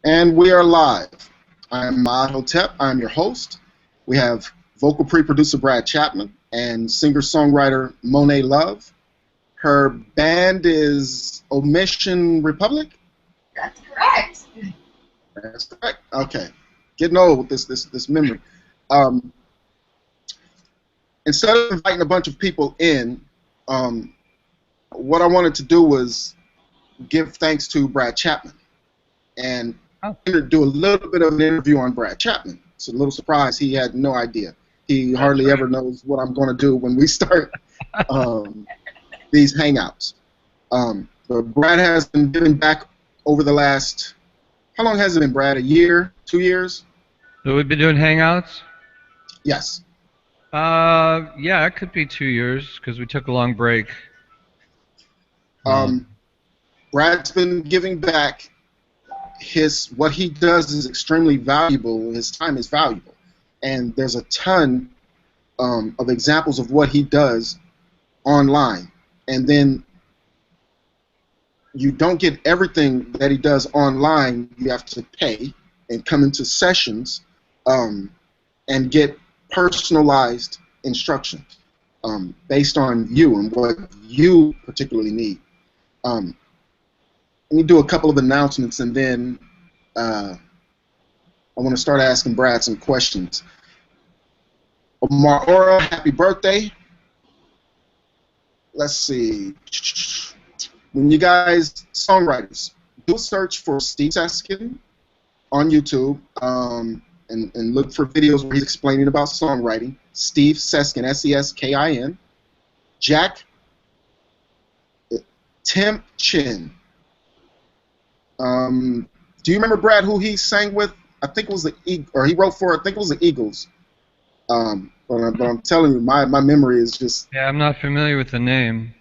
And we are live. I'm Maad Hotep. I'm your host. We have vocal pre-producer Brad Chapman and singer-songwriter Monaye Love. Her band is Omission Republic? That's correct. That's correct. Okay. Getting old with this memory. Instead of inviting a bunch of people in, what I wanted to do was give thanks to Brad Chapman and do a little bit of an interview on Brad Chapman. It's a little surprise. He had no idea. He hardly ever knows what I'm going to do when we start these hangouts. But Brad has been giving back over the last, how long has it been, Brad? A year? 2 years? So we've been doing hangouts? Yes. Yeah, it could be 2 years because we took a long break. Brad's been giving back. What he does is extremely valuable. His time is valuable, and there's a ton of examples of what he does online. And then you don't get everything that he does online. You have to pay and come into sessions and get personalized instruction based on you and what you particularly need. Let me do a couple of announcements, and then I want to start asking Brad some questions. Maura, happy birthday. Let's see. When you guys, songwriters, do a search for Steve Seskin on YouTube and look for videos where he's explaining about songwriting. Steve Seskin, S-E-S-K-I-N. Jack Tempchin. Do you remember, Brad, who he sang with? I think it was he wrote for, I think it was the Eagles. But I'm telling you, my memory is just... Yeah, I'm not familiar with the name,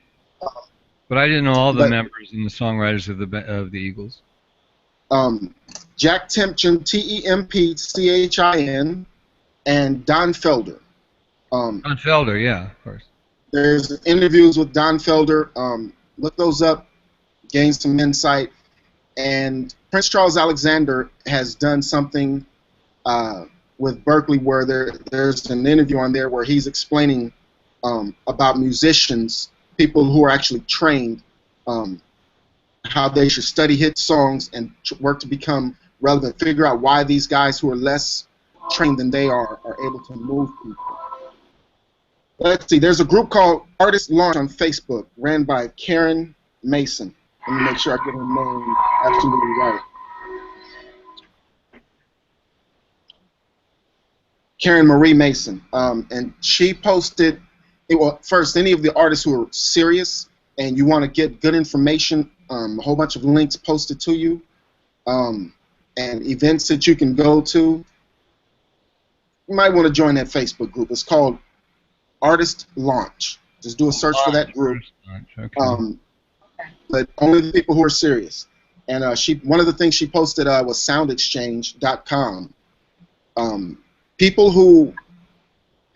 but I didn't know all the members and the songwriters of the Eagles. Jack Tempchin, T-E-M-P-C-H-I-N, and Don Felder. Don Felder, yeah, of course. There's interviews with Don Felder. Look those up, gain some insight. And Prince Charles Alexander has done something with Berkeley where there's an interview on there where he's explaining about musicians, people who are actually trained, how they should study hit songs and work to become relevant, figure out why these guys who are less trained than they are able to move people. Let's see, there's a group called Artist Launch on Facebook ran by Karen Mason. Let me make sure I get her name absolutely right. Karen Marie Mason. And she posted, well, first, any of the artists who are serious and you want to get good information, a whole bunch of links posted to you, and events that you can go to, you might want to join that Facebook group. It's called Artist Launch. Just do a search for that group. Okay. But only the people who are serious. And one of the things she posted was soundexchange.com. People who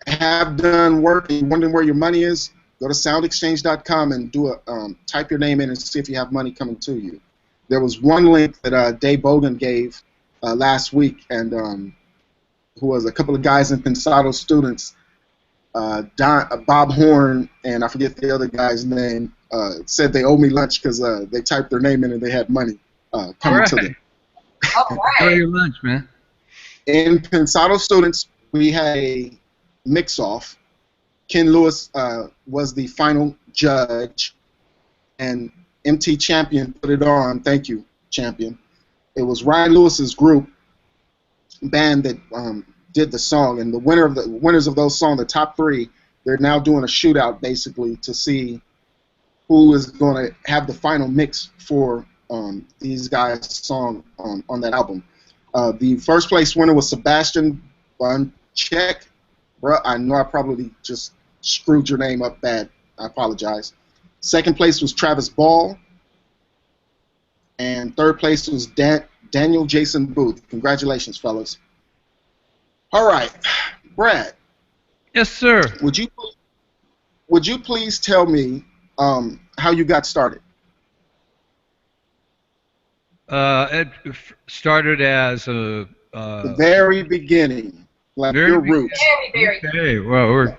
have done work and wondering where your money is, go to soundexchange.com and type your name in and see if you have money coming to you. There was one link that Dave Bogan gave last week, and who was a couple of guys in Pensado students, Bob Horn, and I forget the other guy's name, said they owe me lunch because they typed their name in and they had money coming to them. All right. Enjoy your lunch, man. In Pensado students, we had a mix-off. Ken Lewis was the final judge, and MT Champion put it on. Thank you, Champion. It was Ryan Lewis's group band that did the song, and the winners of those songs, the top three, they're now doing a shootout basically to see who is going to have the final mix for these guys' song on that album. The first place winner was Sebastian Bunchek. Bruh, I know I probably just screwed your name up bad. I apologize. Second place was Travis Ball. And third place was Daniel Jason Booth. Congratulations, fellas. All right, Brad. Yes, sir. Would you please tell me how you got started? Started as a The very beginning, like very your roots. Very, very. okay.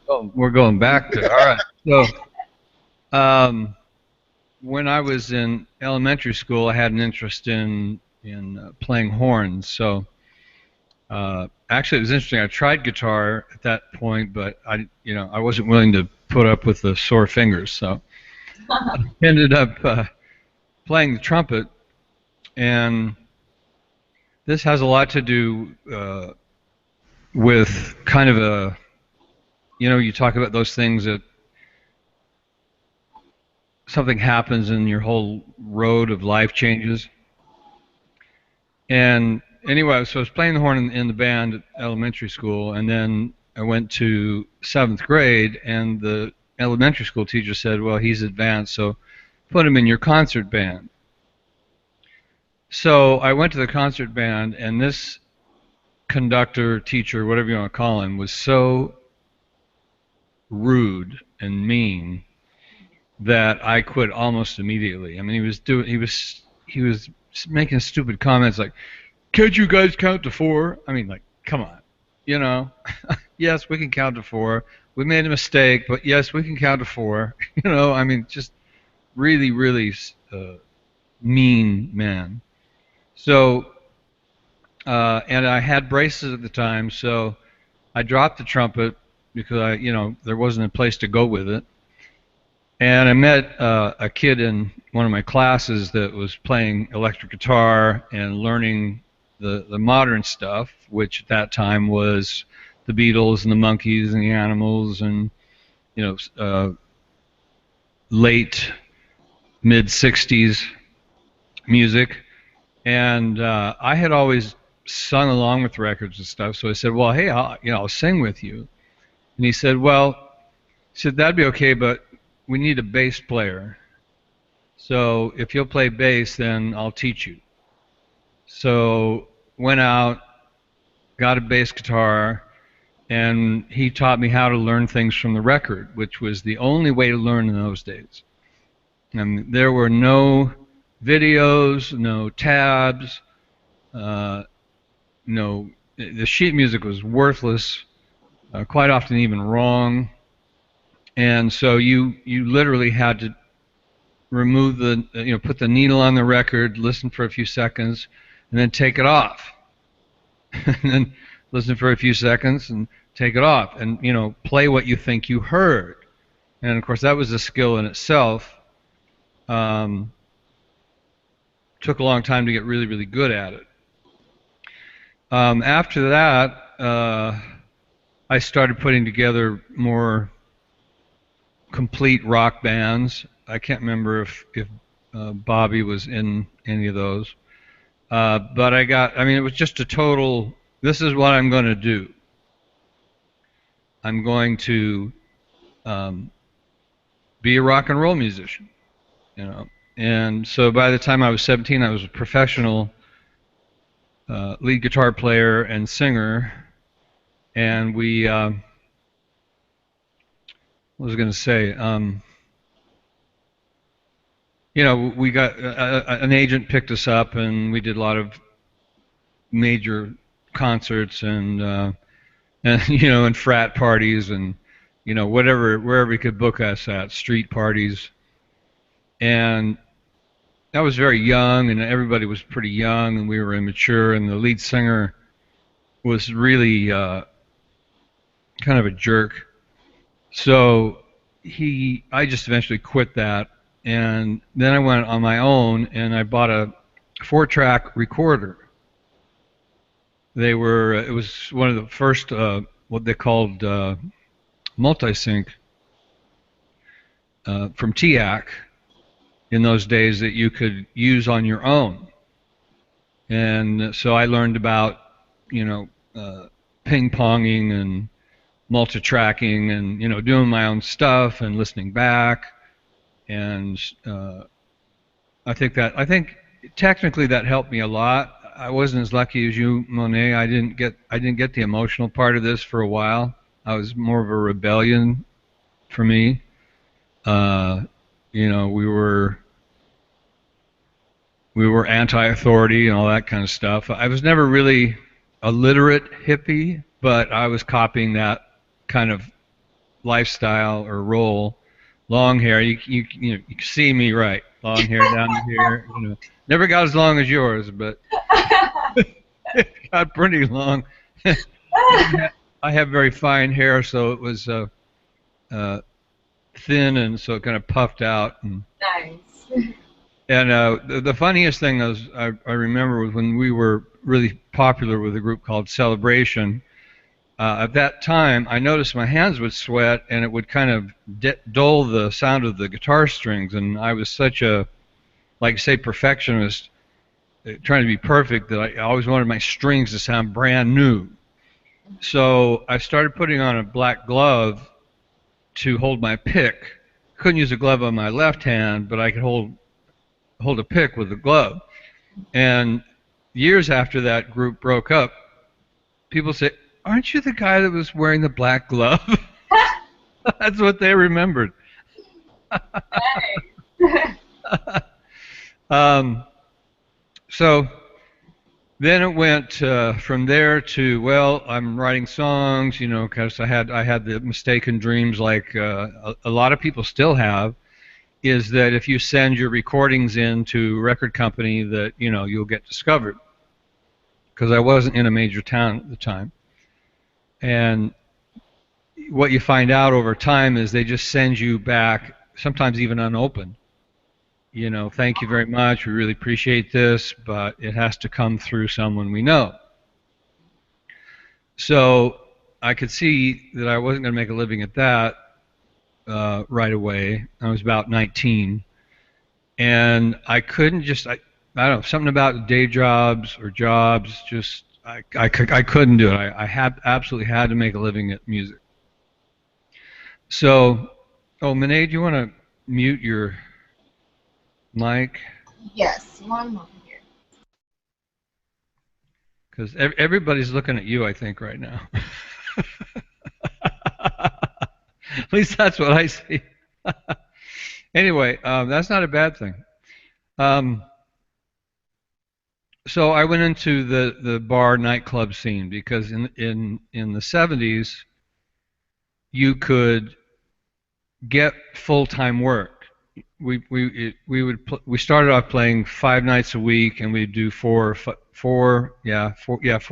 Well, we're going back there. All right. So, when I was in elementary school, I had an interest in playing horns. So, actually, it was interesting. I tried guitar at that point, but I wasn't willing to put up with the sore fingers. So, I ended up playing the trumpet, and this has a lot to do with kind of you talk about those things that something happens and your whole road of life changes. And anyway, so I was playing the horn in the band at elementary school, and then I went to 7th grade, and the elementary school teacher said, well, he's advanced, so put him in your concert band. So I went to the concert band, and this conductor, teacher, whatever you want to call him, was so rude and mean that I quit almost immediately. I mean, he was making stupid comments like, "Can't you guys count to 4?" I mean, like, come on, you know? Yes, we can count to 4. We made a mistake, but yes, we can count to 4. I mean, just really, really mean man. So, and I had braces at the time, so I dropped the trumpet because there wasn't a place to go with it. And I met a kid in one of my classes that was playing electric guitar and learning the modern stuff, which at that time was the Beatles and the Monkees and the Animals and late mid '60s music. And I had always sung along with records and stuff, so I said, "Well, hey, I'll sing with you." And he said, "Well," he said, "that'd be okay, but we need a bass player. So if you'll play bass, then I'll teach you." So went out, got a bass guitar, and he taught me how to learn things from the record, which was the only way to learn in those days. And there were no videos, no tabs, no. The sheet music was worthless, quite often even wrong. And so you literally had to remove put the needle on the record, listen for a few seconds, and then take it off. And then listen for a few seconds and take it off, and play what you think you heard. And of course, that was a skill in itself. Took a long time to get really, really good at it. After that, I started putting together more complete rock bands. I can't remember if Bobby was in any of those. But it was just a total, this is what I'm going to do. I'm going to be a rock and roll musician, And so by the time I was 17, I was a professional lead guitar player and singer. And what was I going to say? We got an agent picked us up, and we did a lot of major concerts and and frat parties and wherever we could book us at, street parties. And I was very young, and everybody was pretty young, and we were immature, and the lead singer was really kind of a jerk. So I just eventually quit that, and then I went on my own, and I bought a 4-track recorder. It was one of the first, what they called multi-sync from TIAC in those days that you could use on your own. And so I learned about, ping-ponging and multi-tracking and, doing my own stuff and listening back. And I think technically that helped me a lot. I wasn't as lucky as you, Monaye. I didn't get the emotional part of this for a while. I was more of a rebellion for me. We were we were anti-authority and all that kind of stuff. I was never really a literate hippie, but I was copying that kind of lifestyle or role. Long hair, you know, you can see me right. Long hair down to here, you know. Never got as long as yours, but it got pretty long. I have very fine hair, so it was thin, and so it kind of puffed out. Nice. And the funniest thing I remember was when we were really popular with a group called Celebration. At that time, I noticed my hands would sweat, and it would kind of dull the sound of the guitar strings. And I was such a, like say, perfectionist, trying to be perfect, that I always wanted my strings to sound brand new. So I started putting on a black glove to hold my pick. Couldn't use a glove on my left hand, but I could hold a pick with a glove. And years after that group broke up, people say, "Aren't you the guy that was wearing the black glove?" That's what they remembered. So then it went from there to, well, I'm writing songs, you know, because I had the mistaken dreams, like a lot of people still have, is that if you send your recordings in to a record company, that, you know, you'll get discovered. Because I wasn't in a major town at the time. And what you find out over time is they just send you back, sometimes even unopened. You know, thank you very much, we really appreciate this, but it has to come through someone we know. So I could see that I wasn't going to make a living at that right away. I was about 19. And I couldn't just, I don't know, something about day jobs or jobs, just, I couldn't do it. I absolutely had to make a living at music. So, oh, Monaye, do you want to mute your mic? Yes, one moment here. Because everybody's looking at you, I think, right now. At least that's what I see. Anyway, that's not a bad thing. So I went into the bar nightclub scene, because in the 70s you could get full-time work. We started off playing 5 nights a week, and we'd do four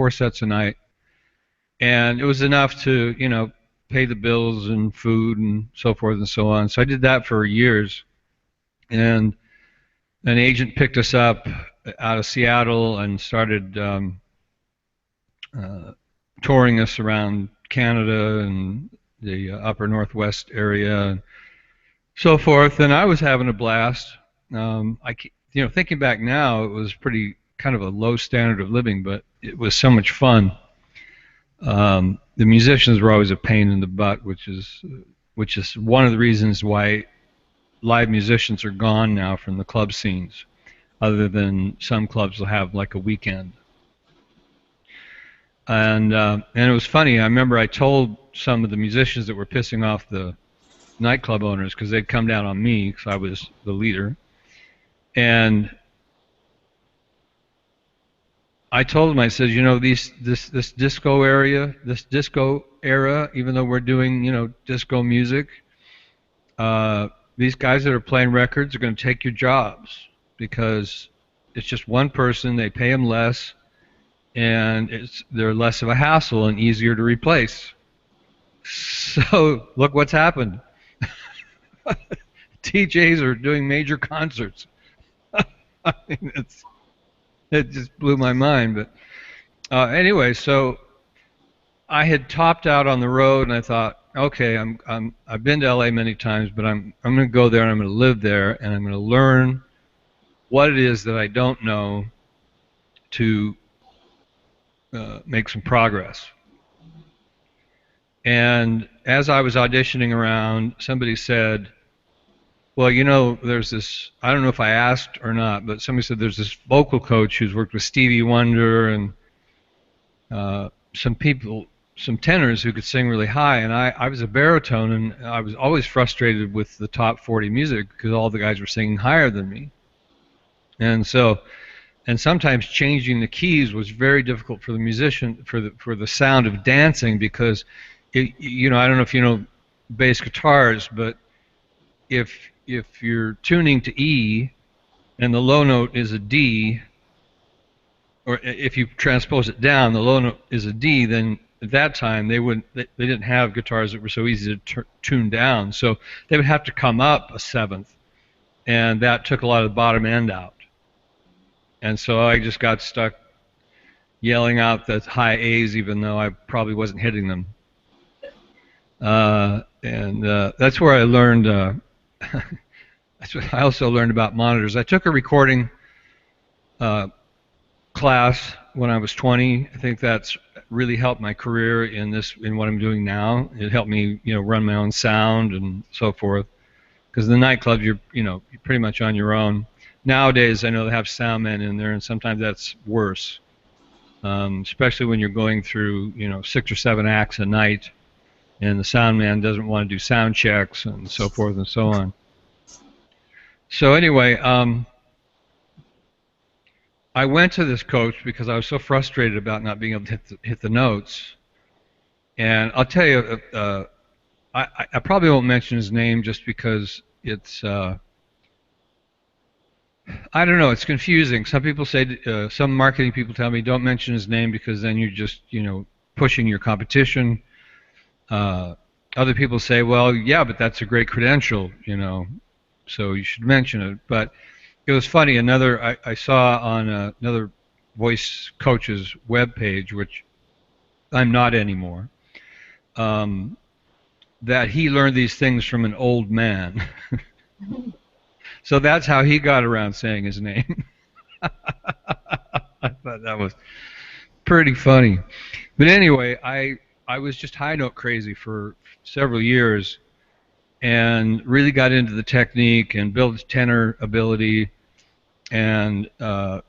sets a night, and it was enough to, you know, pay the bills and food and so forth and so on. So I did that for years, and an agent picked us up out of Seattle and started touring us around Canada and the upper Northwest area and so forth. And I was having a blast. You know, thinking back now, it was pretty kind of a low standard of living, but it was so much fun. The musicians were always a pain in the butt, which is one of the reasons why live musicians are gone now from the club scenes, other than some clubs will have like a weekend. And it was funny. I remember I told some of the musicians that were pissing off the nightclub owners, because they'd come down on me because I was the leader. And I told them, I said, you know, this disco era, even though we're doing, you know, disco music, these guys that are playing records are going to take your jobs, because it's just one person, they pay them less, and they're less of a hassle and easier to replace. So look what's happened. DJs are doing major concerts. I mean, it just blew my mind. But anyway, so I had topped out on the road, and I thought, okay, I've been to LA many times, but I'm going to go there, and I'm going to live there, and I'm going to learn what it is that I don't know to make some progress. And as I was auditioning around, somebody said, well, you know, there's this, I don't know if I asked or not, but somebody said there's this vocal coach who's worked with Stevie Wonder and some tenors who could sing really high. And I was a baritone, and I was always frustrated with the top 40 music because all the guys were singing higher than me. And sometimes changing the keys was very difficult for the musician, for the sound of dancing, because I don't know if you know bass guitars, but if you're tuning to E and the low note is a D, or if you transpose it down, the low note is a D, then at that time they didn't have guitars that were so easy to tune down, so they would have to come up a seventh, and that took a lot of the bottom end out. And so I just got stuck yelling out the high A's, even though I probably wasn't hitting them. And that's where I learned. That's what I also learned about monitors. I took a recording class when I was 20. I think that's really helped my career in what I'm doing now. It helped me, run my own sound and so forth. Because in the nightclubs, you're pretty much on your own. Nowadays, I know they have sound men in there, and sometimes that's worse, especially when you're going through, 6 or 7 acts a night, and the sound man doesn't want to do sound checks and so forth and so on. So anyway, I went to this coach because I was so frustrated about not being able to hit the notes. And I'll tell you, I probably won't mention his name just because it's... I don't know. It's confusing. Some people say, some marketing people tell me, don't mention his name because then you're just, pushing your competition. Other people say, well, yeah, but that's a great credential, so you should mention it. But it was funny. I saw on another voice coach's webpage, which I'm not anymore, that he learned these things from an old man. So that's how he got around saying his name. I thought that was pretty funny. But anyway, I was just high note crazy for several years and really got into the technique and built tenor ability and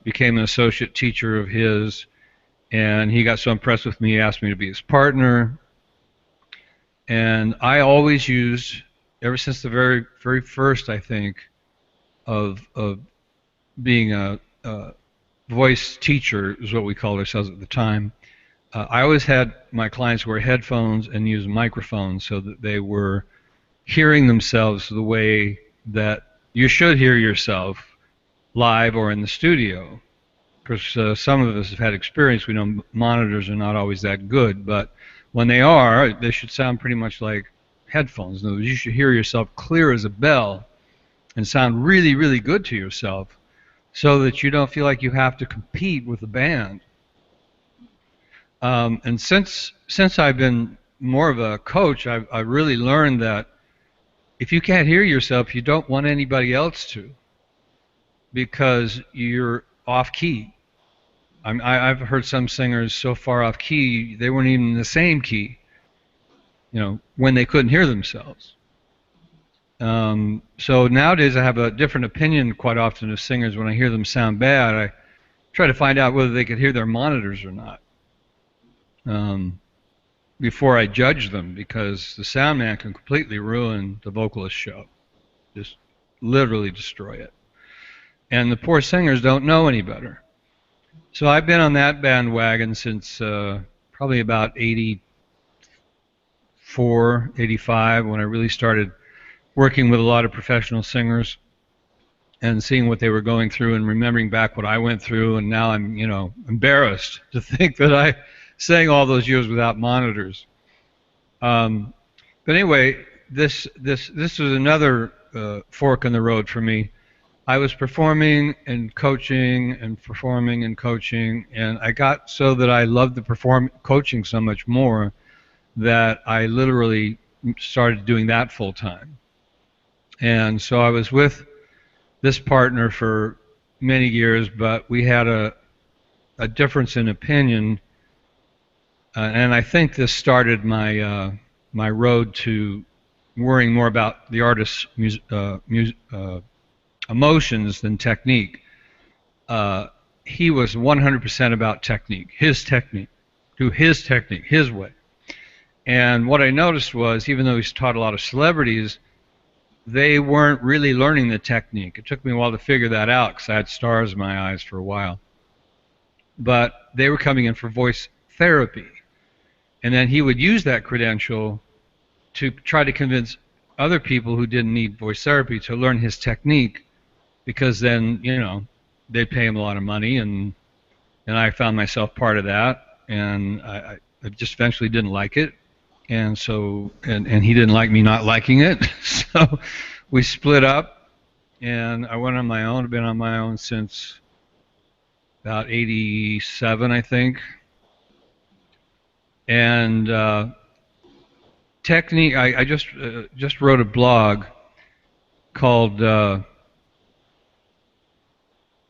became an associate teacher of his. And he got so impressed with me, he asked me to be his partner. And I always used, ever since the very, very first, I think, of being a voice teacher, is what we called ourselves at the time. I always had my clients wear headphones and use microphones so that they were hearing themselves the way that you should hear yourself live or in the studio. Because some of us have had experience. We know monitors are not always that good, but when they are, they should sound pretty much like headphones. In other words, you should hear yourself clear as a bell and sound really, really good to yourself so that you don't feel like you have to compete with the band. And since I've been more of a coach, I've really learned that if you can't hear yourself, you don't want anybody else to, because you're off key. I've heard some singers so far off key, they weren't even in the same key, when they couldn't hear themselves. So nowadays I have a different opinion quite often of singers. When I hear them sound bad, I try to find out whether they could hear their monitors or not before I judge them, because the sound man can completely ruin the vocalist show, just literally destroy it. And the poor singers don't know any better. So I've been on that bandwagon since probably about 84, 85, when I really started working with a lot of professional singers and seeing what they were going through and remembering back what I went through. And now I'm, embarrassed to think that I sang all those years without monitors. But anyway, this was another fork in the road for me. I was performing and coaching and performing and coaching, and I got so that I loved the coaching so much more that I literally started doing that full time. And so I was with this partner for many years, but we had a difference in opinion, and I think this started my my road to worrying more about the artist's emotions than technique. He was 100% about technique, do his technique, his way. And what I noticed was, even though he's taught a lot of celebrities, they weren't really learning the technique. It took me a while to figure that out because I had stars in my eyes for a while. But they were coming in for voice therapy. And then he would use that credential to try to convince other people who didn't need voice therapy to learn his technique, because then, you know, they'd pay him a lot of money, and I found myself part of that, and I just eventually didn't like it. And so, and he didn't like me not liking it, so we split up, and I went on my own. I've been on my own since about '87, I think. And technique, I just wrote a blog called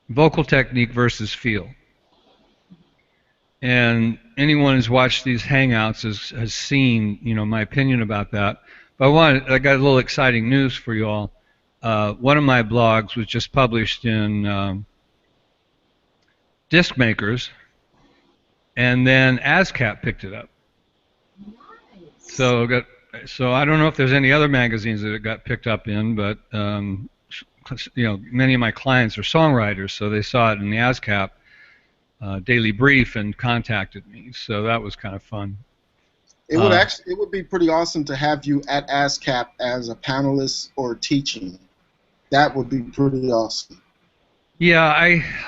Vocal Technique versus Feel. And anyone who's watched these hangouts has seen, you know, my opinion about that. But I got a little exciting news for you all. One of my blogs was just published in Disc Makers, and then ASCAP picked it up. Nice. So I don't know if there's any other magazines that it got picked up in, but you know, many of my clients are songwriters, so they saw it in the ASCAP Daily Brief and contacted me. So that was kind of fun. It would be pretty awesome to have you at ASCAP as a panelist or teaching. That would be pretty awesome. Yeah,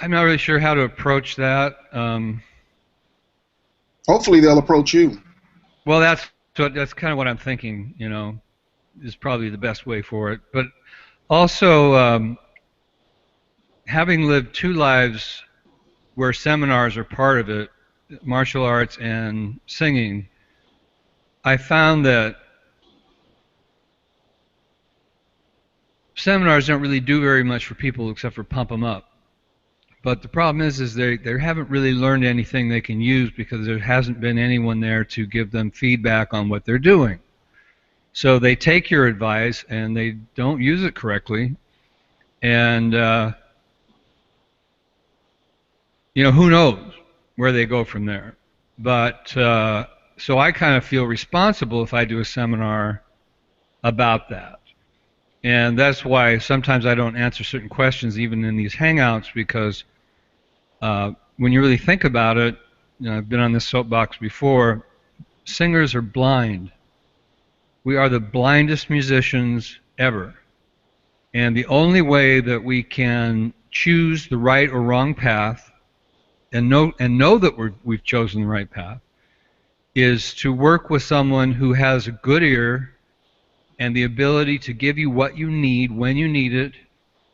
I'm not really sure how to approach that. Hopefully they'll approach you. Well, that's kind of what I'm thinking, you know, is probably the best way for it. But also, having lived two lives where seminars are part of it, martial arts and singing, I found that seminars don't really do very much for people except for pump them up. But the problem is they haven't really learned anything they can use because there hasn't been anyone there to give them feedback on what they're doing. So they take your advice and they don't use it correctly, and you know, who knows where they go from there. But so I kind of feel responsible if I do a seminar about that. And that's why sometimes I don't answer certain questions even in these hangouts, because when you really think about it, you know, I've been on this soapbox before, singers are blind. We are the blindest musicians ever. And the only way that we can choose the right or wrong path and know that we've chosen the right path is to work with someone who has a good ear and the ability to give you what you need when you need it,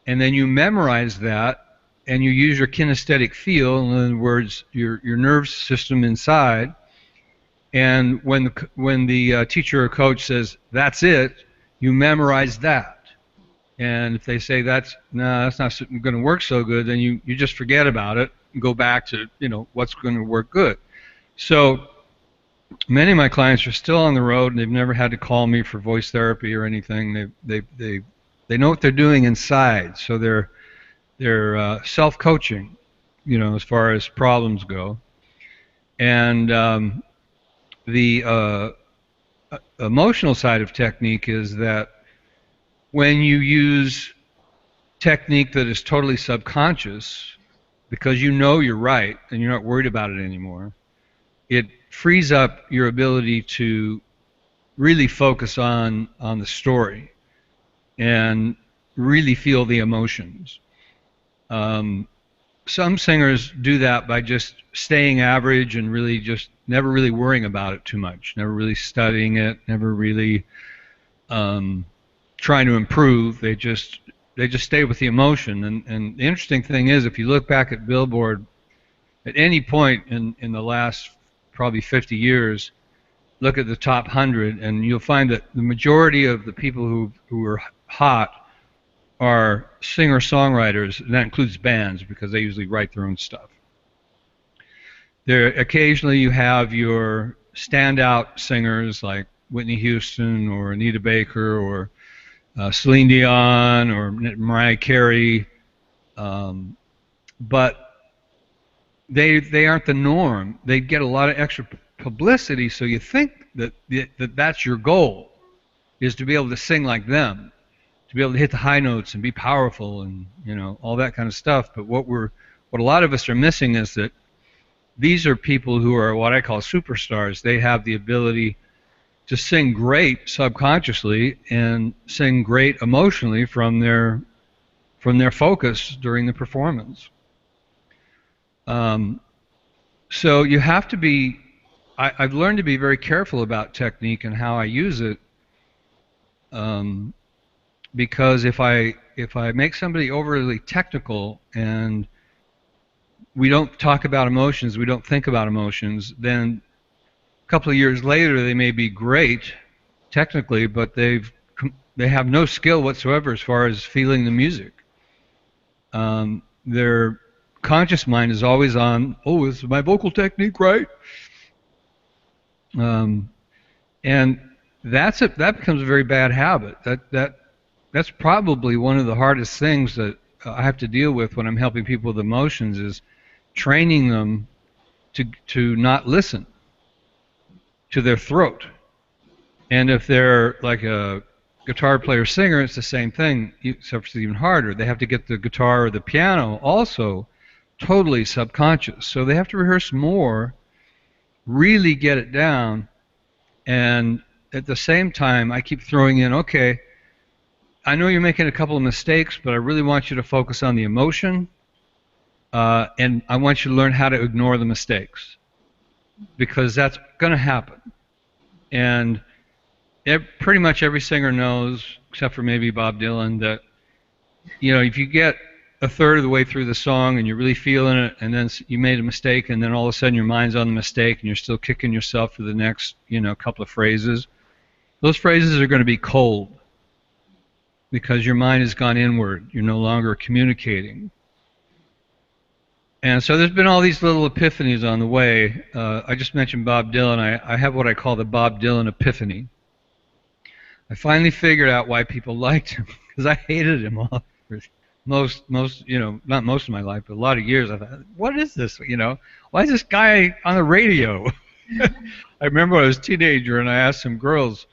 and then you memorize that and you use your kinesthetic feel, in other words, your nerve system inside. And when the teacher or coach says, that's it, you memorize that. And if they say that's not going to work so good, then you just forget about it and go back to, you know, what's going to work good. So many of my clients are still on the road, and they've never had to call me for voice therapy or anything. They know what they're doing inside, so they're self-coaching, you know, as far as problems go. And the emotional side of technique is that when you use technique that is totally subconscious, because you know you're right and you're not worried about it anymore, it frees up your ability to really focus on the story and really feel the emotions. Some singers do that by just staying average and really just never really worrying about it too much, never really studying it, never really trying to improve. They just stay with the emotion. And the interesting thing is, if you look back at Billboard at any point in the last probably 50 years, look at the top 100, and you'll find that the majority of the people who are hot are singer-songwriters, and that includes bands because they usually write their own stuff. There, occasionally you have your standout singers like Whitney Houston or Anita Baker or Celine Dion or Mariah Carey, but they aren't the norm. They get a lot of extra publicity, so you think that that's your goal, is to be able to sing like them. to be able to hit the high notes and be powerful and all that kind of stuff. But what a lot of us are missing is that these are people who are what I call superstars. They have the ability to sing great subconsciously and sing great emotionally from their focus during the performance. So you have to be. I've learned to be very careful about technique and how I use it, because if I make somebody overly technical and we don't talk about emotions, we don't think about emotions, then a couple of years later they may be great technically, but they have no skill whatsoever as far as feeling the music. Their conscious mind is always on, oh, is my vocal technique right? And that becomes a very bad habit. That's probably one of the hardest things that I have to deal with when I'm helping people with emotions, is training them to not listen to their throat. And if they're like a guitar player singer, it's the same thing, except it's even harder. They have to get the guitar or the piano also totally subconscious. So they have to rehearse more, really get it down, and at the same time I keep throwing in, okay, I know you're making a couple of mistakes, but I really want you to focus on the emotion, and I want you to learn how to ignore the mistakes, because that's going to happen. And pretty much every singer knows, except for maybe Bob Dylan, that if you get a third of the way through the song and you're really feeling it, and then you made a mistake, and then all of a sudden your mind's on the mistake and you're still kicking yourself for the next couple of phrases, those phrases are going to be cold because your mind has gone inward. You're no longer communicating. And so there's been all these little epiphanies on the way. I just mentioned Bob Dylan. I have what I call the Bob Dylan epiphany. I finally figured out why people liked him, because I hated him all for not most of my life, but a lot of years. I thought, what is this? Why is this guy on the radio? I remember when I was a teenager and I asked some girls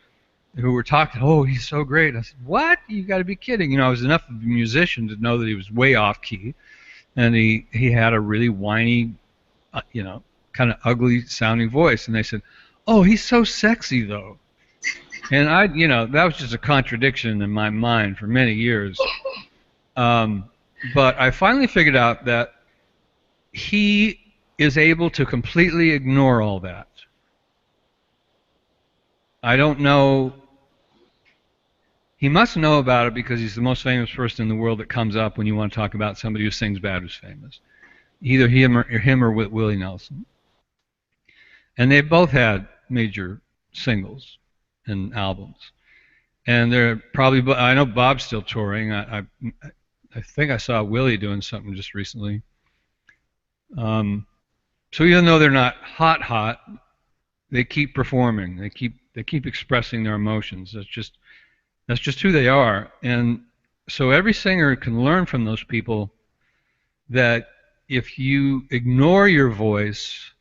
who were talking, oh, he's so great. I said, what? You got to be kidding. I was enough of a musician to know that he was way off key, and he had a really whiny, kind of ugly sounding voice. And they said, oh, he's so sexy though. And that was just a contradiction in my mind for many years. But I finally figured out that he is able to completely ignore all that. I don't know. He must know about it because he's the most famous person in the world that comes up when you want to talk about somebody who sings bad who's famous. Either him or Willie Nelson. And they both had major singles and albums. And they're probably, I know Bob's still touring. I think I saw Willie doing something just recently. So even though they're not hot, they keep performing. They keep expressing their emotions. That's just who they are. And so every singer can learn from those people that if you ignore your voice,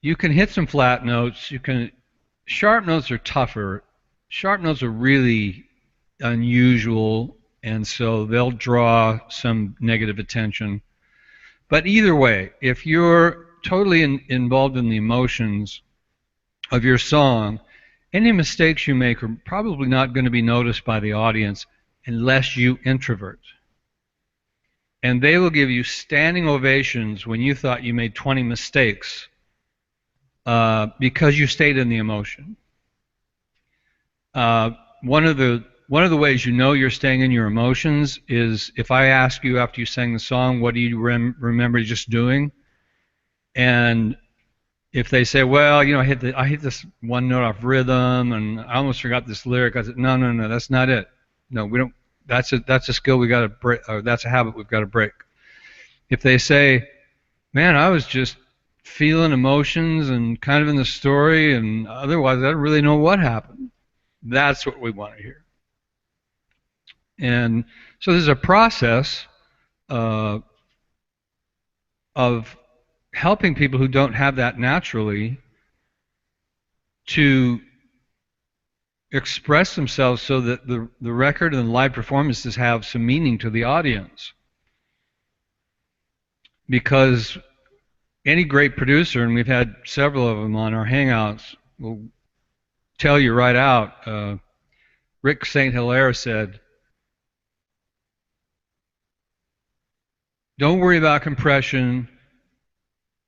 you can hit some flat notes. Sharp notes are tougher. Sharp notes are really unusual, and so they'll draw some negative attention. But either way, if you're totally involved in the emotions of your song, any mistakes you make are probably not going to be noticed by the audience unless you introvert. And they will give you standing ovations when you thought you made 20 mistakes because you stayed in the emotion. One of the ways you know you're staying in your emotions is if I ask you after you sang the song, what do you remember just doing? And if they say, well, I hit this one note off rhythm and I almost forgot this lyric, I said, no, that's not it. No, we don't. That's a skill we got to break, or that's a habit we've got to break. If they say, man, I was just feeling emotions and kind of in the story, and otherwise I don't really know what happened, that's what we want to hear. And so there's a process of helping people who don't have that naturally to express themselves so that the record and the live performances have some meaning to the audience. Because any great producer, and we've had several of them on our Hangouts, will tell you right out. Rick St. Hilaire said, don't worry about compression,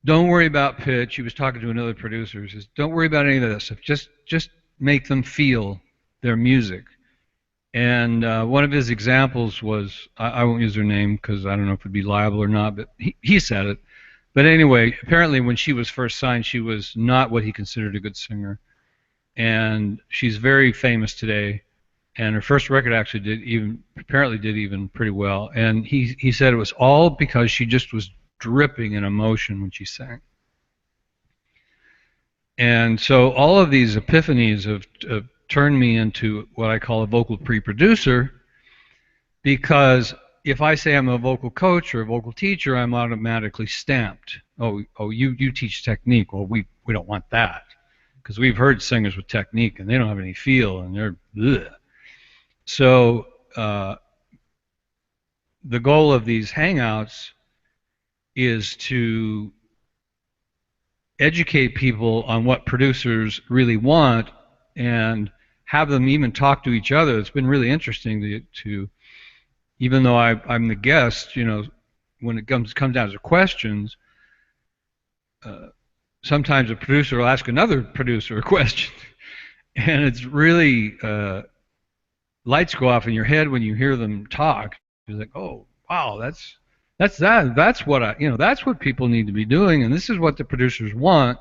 don't worry about pitch. He was talking to another producer. He says, don't worry about any of that stuff. Just make them feel their music. And one of his examples was, I won't use her name because I don't know if it'd be liable or not, but he said it. But anyway, apparently when she was first signed, she was not what he considered a good singer. And she's very famous today. And her first record actually apparently did even pretty well. And he said it was all because she just was dripping in emotion when she sang. And so all of these epiphanies have turned me into what I call a vocal pre-producer, because if I say I'm a vocal coach or a vocal teacher, I'm automatically stamped. Oh, you teach technique. Well, we don't want that, because we've heard singers with technique and they don't have any feel and they're bleh. So the goal of these Hangouts is to educate people on what producers really want and have them even talk to each other. It's been really interesting to even though I'm the guest, you know, when it comes down to questions, sometimes a producer will ask another producer a question, and it's really lights go off in your head when you hear them talk. You're like, oh wow, that's what that's what people need to be doing, and this is what the producers want.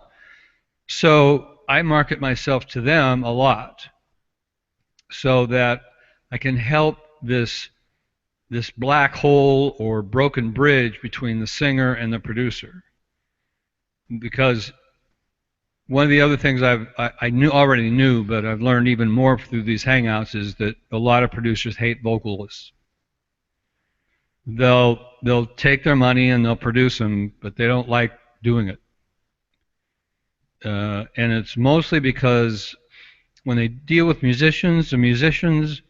So I market myself to them a lot, so that I can help this black hole or broken bridge between the singer and the producer. Because one of the other things I already knew, but I've learned even more through these Hangouts, is that a lot of producers hate vocalists. They'll take their money and they'll produce them, but they don't like doing it. And it's mostly because when they deal with musicians, the musicians,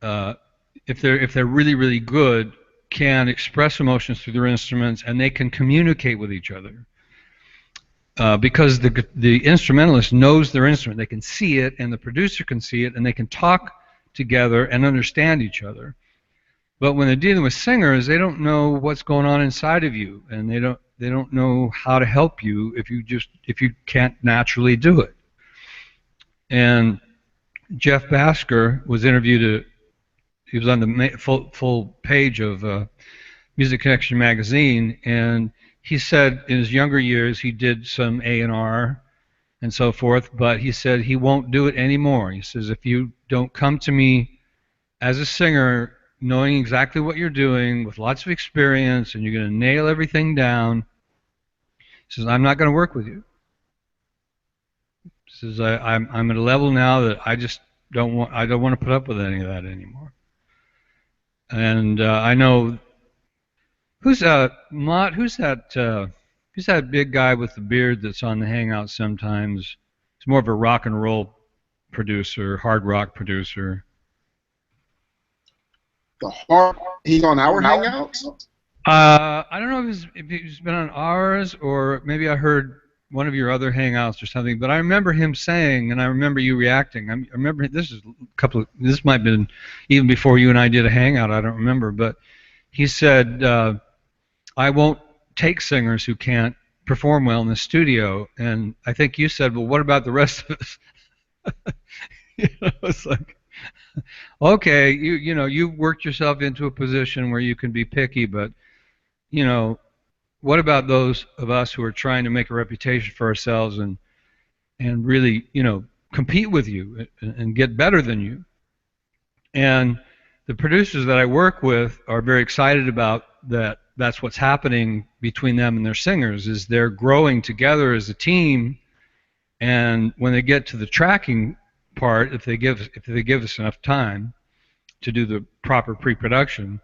if they're really, really good, can express emotions through their instruments, and they can communicate with each other. Because the instrumentalist knows their instrument. They can see it, and the producer can see it, and they can talk together and understand each other. But when they're dealing with singers, they don't know what's going on inside of you, and they don't know how to help you if you can't naturally do it. And Jeff Basker was interviewed. He was on the full page of Music Connection magazine, and he said in his younger years he did some A&R and so forth, but he said he won't do it anymore. He says, if you don't come to me as a singer knowing exactly what you're doing with lots of experience and you're going to nail everything down, he says, I'm not going to work with you. He says, I'm at a level now that I don't want to put up with any of that anymore. And I know who's Mott? Who's that big guy with the beard that's on the Hangout sometimes? He's more of a rock and roll producer, hard rock producer. He's on our Hangouts? I don't know if he's been on ours, or maybe I heard one of your other Hangouts or something. But I remember him saying, and I remember you reacting. I remember this might have been even before you and I did a Hangout. I don't remember, but he said, I won't take singers who can't perform well in the studio. And I think you said, well, what about the rest of us? It's like, okay, you've worked yourself into a position where you can be picky, but what about those of us who are trying to make a reputation for ourselves and really compete with you and get better than you? And the producers that I work with are very excited about that. That's what's happening between them and their singers, is they're growing together as a team, and when they get to the tracking part, if they give us enough time to do the proper pre-production,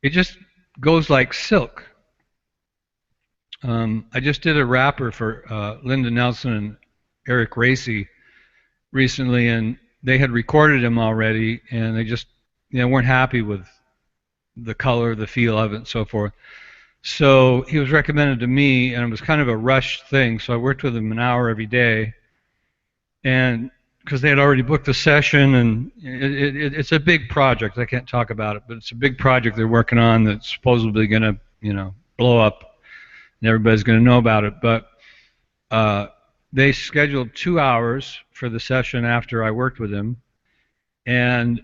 it just goes like silk. I just did a rapper for Linda Nelson and Eric Racy recently, and they had recorded him already, and they just weren't happy with the color, the feel of it, and so forth. So he was recommended to me, and it was kind of a rushed thing. So I worked with him an hour every day, and because they had already booked the session, and it's a big project. I can't talk about it, but it's a big project they're working on that's supposedly going to, blow up, and everybody's going to know about it. But they scheduled 2 hours for the session after I worked with him, and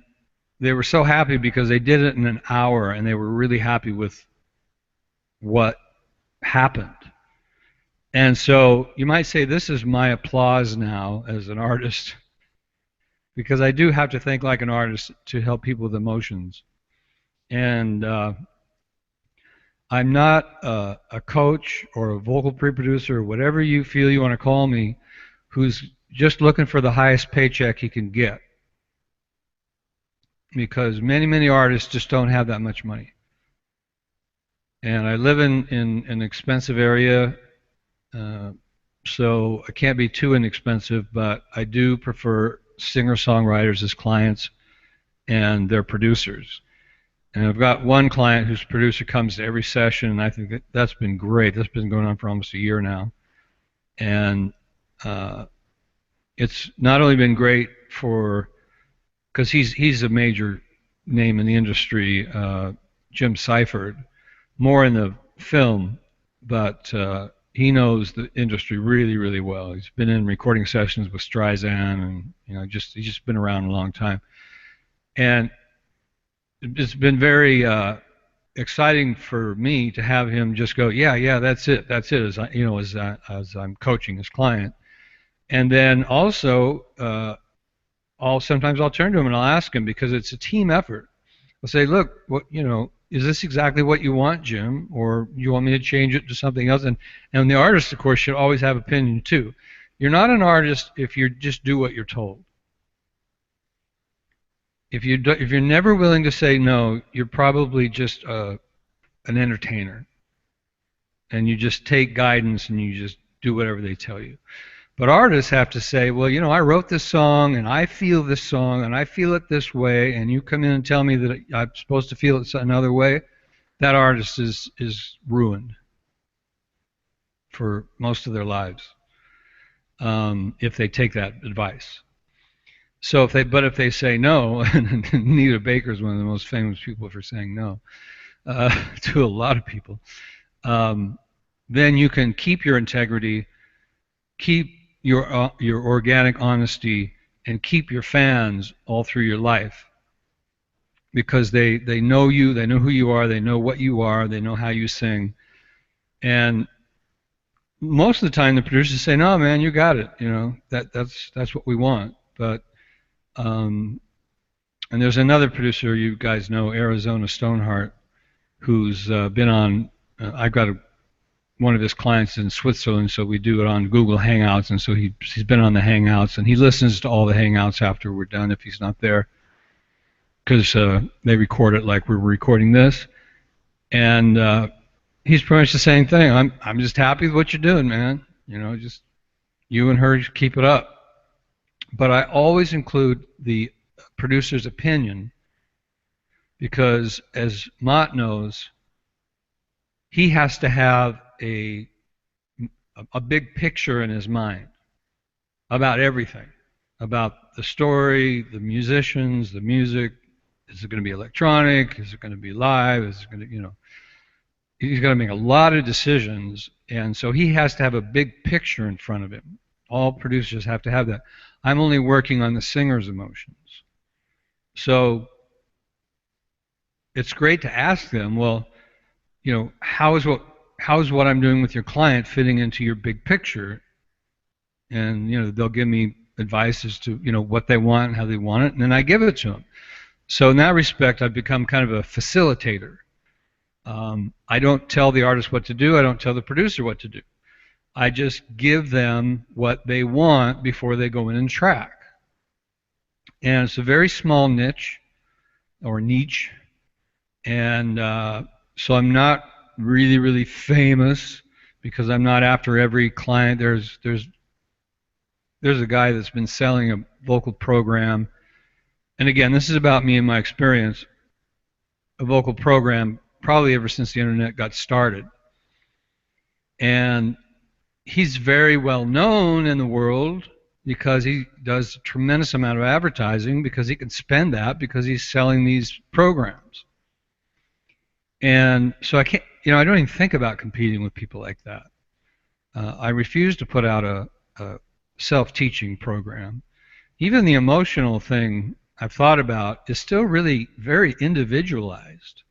they were so happy because they did it in an hour, and they were really happy with what happened. And so you might say this is my applause now as an artist, because I do have to think like an artist to help people with emotions. And I'm not a coach or a vocal pre-producer or whatever you feel you want to call me, who's just looking for the highest paycheck he can get. Because many, many artists just don't have that much money. And I live in an expensive area, so I can't be too inexpensive, but I do prefer singer-songwriters as clients and their producers. And I've got one client whose producer comes to every session, and I think that's been great. That's been going on for almost a year now. And it's not only been great because he's a major name in the industry, Jim Seifert, more in the film, but he knows the industry really, really well. He's been in recording sessions with Streisand, and he's just been around a long time. And it's been very exciting for me to have him just go, yeah, that's it, as I'm coaching his client. And then also, sometimes I'll turn to him and I'll ask him, because it's a team effort. I'll say, look, is this exactly what you want, Jim, or you want me to change it to something else? And the artist, of course, should always have opinion too. You're not an artist if you just do what you're told. If you're never willing to say no, you're probably just an entertainer, and you just take guidance and you just do whatever they tell you. But artists have to say, well, I wrote this song, and I feel this song, and I feel it this way, and you come in and tell me that I'm supposed to feel it another way. That artist is ruined for most of their lives if they take that advice. So if they say no, and Anita Baker is one of the most famous people for saying no to a lot of people, then you can keep your integrity, keep your organic honesty, and keep your fans all through your life, because they know you, they know who you are, they know what you are, they know how you sing. And most of the time the producers say, no, man, you got it, that's what we want. But and there's another producer you guys know, Arizona Stoneheart, who's been on I've got one of his clients in Switzerland, so we do it on Google Hangouts, and so he's been on the Hangouts, and he listens to all the Hangouts after we're done if he's not there, because they record it like we're recording this. And he's pretty much the same thing. I'm just happy with what you're doing, man. Just you and her, just keep it up. But I always include the producer's opinion, because as Mott knows, he has to have a big picture in his mind about everything, about the story, the musicians, the music. Is it going to be electronic? Is it going to be live? Is it going to, he's got to make a lot of decisions, and so he has to have a big picture in front of him. All producers have to have that. I'm only working on the singer's emotions. So it's great to ask them, well, how is what I'm doing with your client fitting into your big picture? And they'll give me advice as to what they want and how they want it, and then I give it to them. So in that respect, I've become kind of a facilitator. I don't tell the artist what to do. I don't tell the producer what to do. I just give them what they want before they go in and track. And it's a very small niche, and so I'm not really, really famous, because I'm not after every client. There's there's a guy that's been selling a vocal program, and again, this is about me and my experience, a vocal program probably ever since the internet got started. And he's very well known in the world because he does a tremendous amount of advertising, because he can spend that because he's selling these programs. And so I can't, I don't even think about competing with people like that. I refuse to put out a self-teaching program. Even the emotional thing I've thought about is still really very individualized.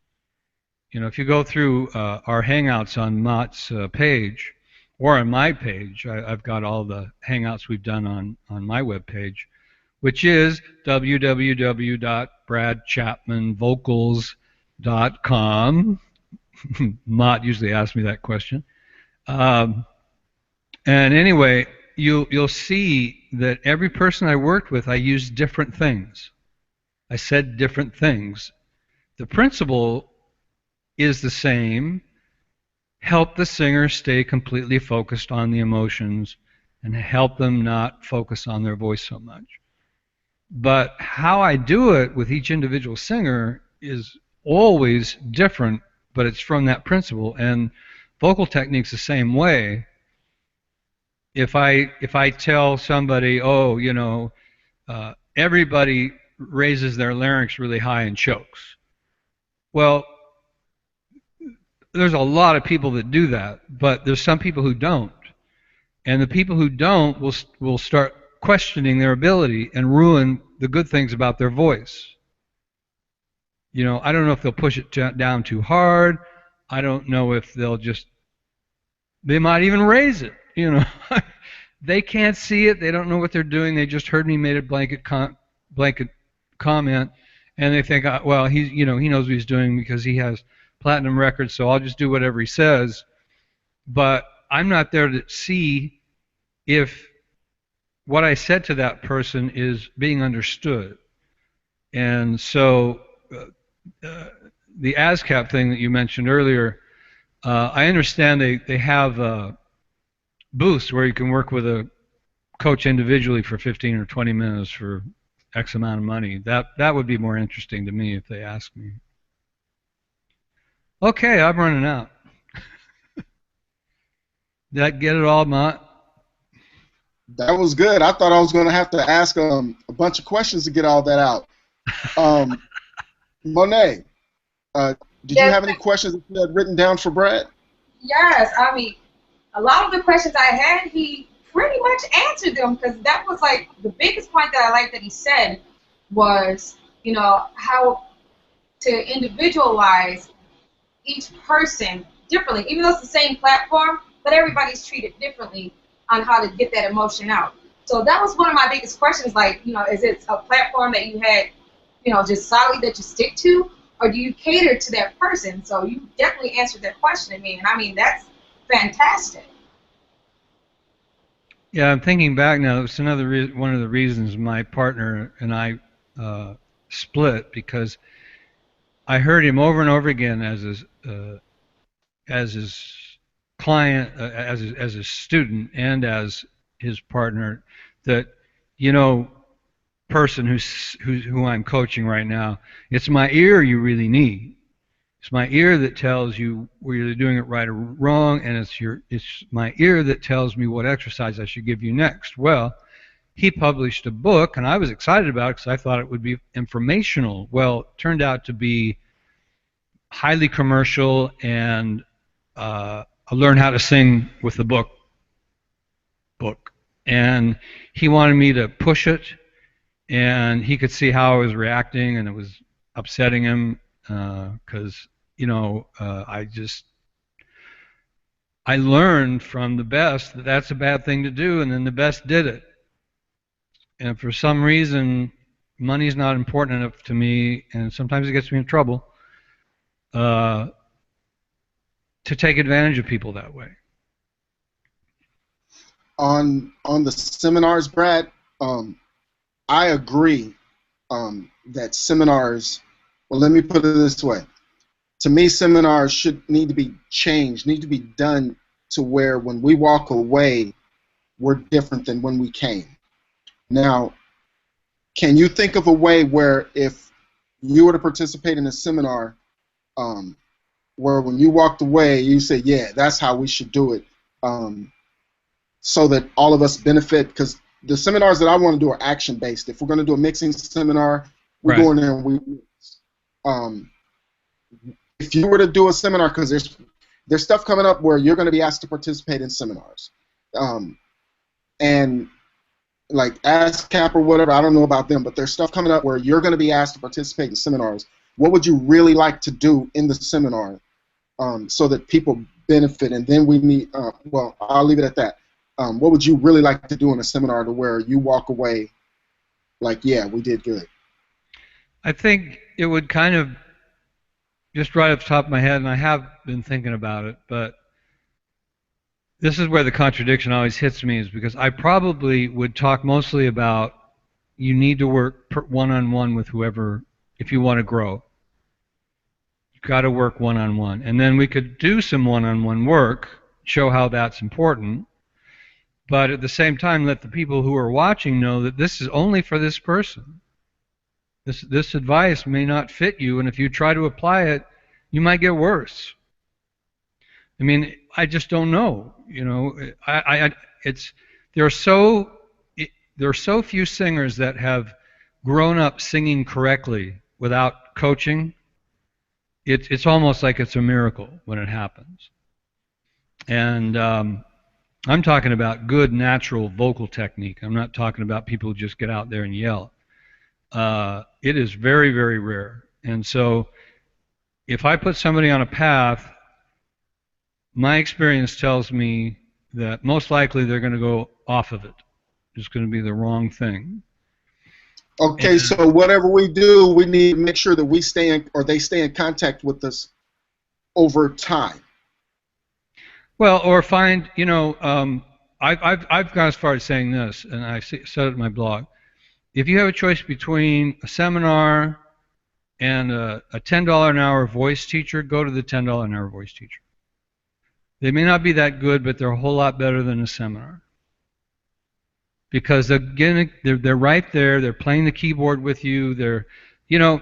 If you go through our Hangouts on Mott's page, or on my page, I've got all the Hangouts we've done on my webpage, which is www.bradchapmanvocals.com. Mott usually asks me that question. And anyway, you'll see that every person I worked with, I used different things. I said different things. The principle is the same. Help the singer stay completely focused on the emotions and help them not focus on their voice so much. But how I do it with each individual singer is always different, but it's from that principle. And vocal technique's the same way. If I tell somebody, everybody raises their larynx really high and chokes. Well, there's a lot of people that do that, but there's some people who don't. And the people who don't will start questioning their ability and ruin the good things about their voice. I don't know if they'll push it down too hard. I don't know if they might even raise it, They can't see it. They don't know what they're doing. They just heard me made a blanket comment, and they think, well, he knows what he's doing because he has platinum records, so I'll just do whatever he says. But I'm not there to see if what I said to that person is being understood. And so the ASCAP thing that you mentioned earlier, I understand they have booths where you can work with a coach individually for 15 or 20 minutes for X amount of money. That would be more interesting to me if they asked me. Okay, I'm running out. Did I get it all, Mott? That was good. I thought I was going to have to ask a bunch of questions to get all that out. Monaye, did you have any questions that you had written down for Brad? Yes, I mean, a lot of the questions I had, he pretty much answered them, because that was like the biggest point that I liked that he said was, how to individualize each person differently, even though it's the same platform, but everybody's treated differently on how to get that emotion out. So that was one of my biggest questions, like, is it a platform that you had, just solid that you stick to, or do you cater to that person? So you definitely answered that question to me, and I mean, that's fantastic. Yeah, I'm thinking back now. It's one of the reasons my partner and I split, because I heard him over and over again as his client, as his student, and as his partner, that person who I'm coaching right now, it's my ear you really need. It's my ear that tells you whether you're doing it right or wrong, and it's my ear that tells me what exercise I should give you next. Well, he published a book, and I was excited about it because I thought it would be informational. Well, it turned out to be highly commercial, and I learned how to sing with the book. And he wanted me to push it, and he could see how I was reacting, and it was upsetting him because I learned from the best that that's a bad thing to do, and then the best did it. And for some reason, money's not important enough to me, and sometimes it gets me in trouble, to take advantage of people that way. On the seminars, Brad, I agree that seminars, well, let me put it this way. To me, seminars should need to be changed, need to be done to where when we walk away, we're different than when we came. Now, can you think of a way where if you were to participate in a seminar, where when you walked away, you said, yeah, that's how we should do it, so that all of us benefit? Because the seminars that I want to do are action-based. If we're going to do a mixing seminar, we go in there and we mix. If you were to do a seminar, because there's stuff coming up where you're going to be asked to participate in seminars. And like ASCAP or whatever, I don't know about them, but there's stuff coming up where you're going to be asked to participate in seminars. What would you really like to do in the seminar, so that people benefit? And then we need, well, I'll leave it at that. What would you really like to do in a seminar to where you walk away like, yeah, we did good? I think it would kind of, just right off the top of my head, and I have been thinking about it, but this is where the contradiction always hits me, is because I probably would talk mostly about you need to work one-on-one with whoever if you want to grow. You've got to work one-on-one. And then we could do some one-on-one work, show how that's important, but at the same time let the people who are watching know that this is only for this person. This advice may not fit you, and if you try to apply it, you might get worse. I mean, I just don't know. You know, there are so few singers that have grown up singing correctly without coaching. It's almost like it's a miracle when it happens. And I'm talking about good natural vocal technique. I'm not talking about people who just get out there and yell. It is very, very rare. And so if I put somebody on a path, my experience tells me that most likely they're going to go off of it. It's going to be the wrong thing. Okay, so whatever we do, we need to make sure that we stay in, or they stay in contact with us over time. Well, or find, you know, I've gone as far as saying this, and I said it in my blog. If you have a choice between a seminar and a $10 an hour voice teacher, go to the $10 an hour voice teacher. They may not be that good, but they're a whole lot better than a seminar. Because they're right there, they're playing the keyboard with you, they're, you know,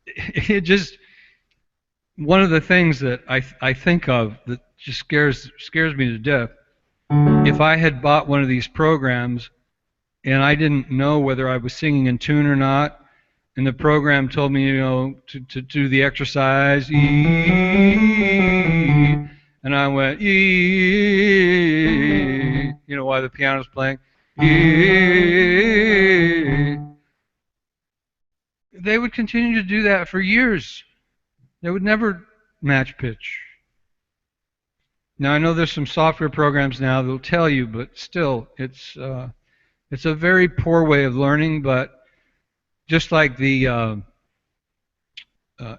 it just, one of the things that I think of that just scares me to death, if I had bought one of these programs and I didn't know whether I was singing in tune or not, and the program told me, you know, to do the exercise, and I went, you know, while the piano's playing, they would continue to do that for years. They would never match pitch. Now, I know there's some software programs now that will tell you, but still, it's a very poor way of learning. But just like the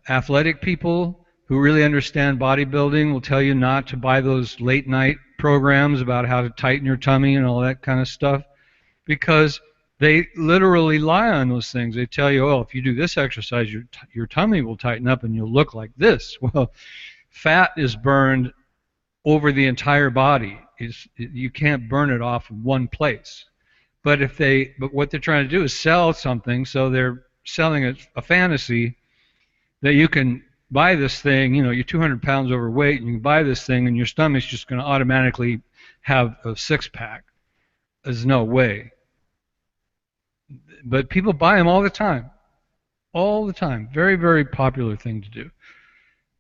athletic people who really understand bodybuilding will tell you not to buy those late night programs about how to tighten your tummy and all that kind of stuff, because they literally lie on those things. They tell you, oh, if you do this exercise, your tummy will tighten up and you'll look like this. Well, fat is burned over the entire body. You can't burn it off in one place. But what they're trying to do is sell something, so they're selling a fantasy that you can buy this thing, you know, you're 200 pounds overweight, and you can buy this thing, and your stomach's just going to automatically have a six-pack. There's no way. But people buy them all the time. All the time. Very, very popular thing to do.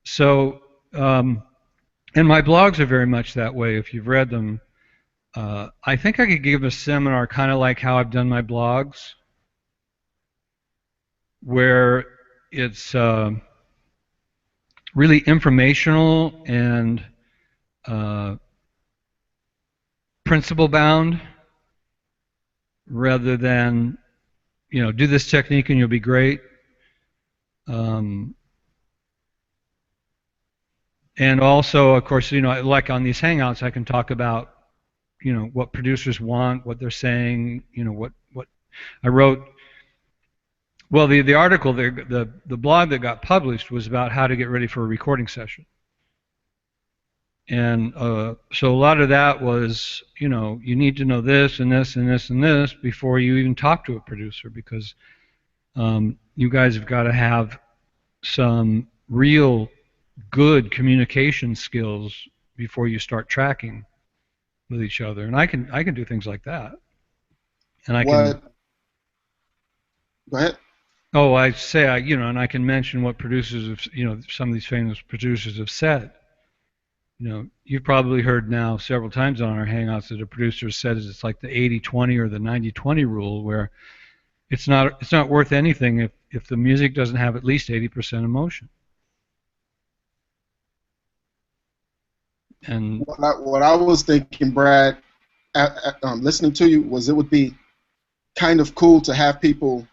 So, and my blogs are very much that way, if you've read them. I think I could give a seminar kind of like how I've done my blogs, where it's really informational and principle bound, rather than, you know, do this technique and you'll be great. And also, of course, you know, like on these hangouts, I can talk about, you know, what producers want, what they're saying, you know, what I wrote. Well, the article, the blog that got published was about how to get ready for a recording session. And so a lot of that was, you know, you need to know this and this and this and this before you even talk to a producer, because you guys have got to have some real good communication skills before you start tracking with each other. And I can do things like that. And I can. What? Go ahead. Oh, I say, you know, and I can mention what producers have, you know, some of these famous producers have said. You know, you've probably heard now several times on our Hangouts that a producer said it's like the 80-20 or the 90-20 rule, where it's not worth anything if the music doesn't have at least 80% emotion. And What I was thinking, Brad, listening to you, was it would be kind of cool to have people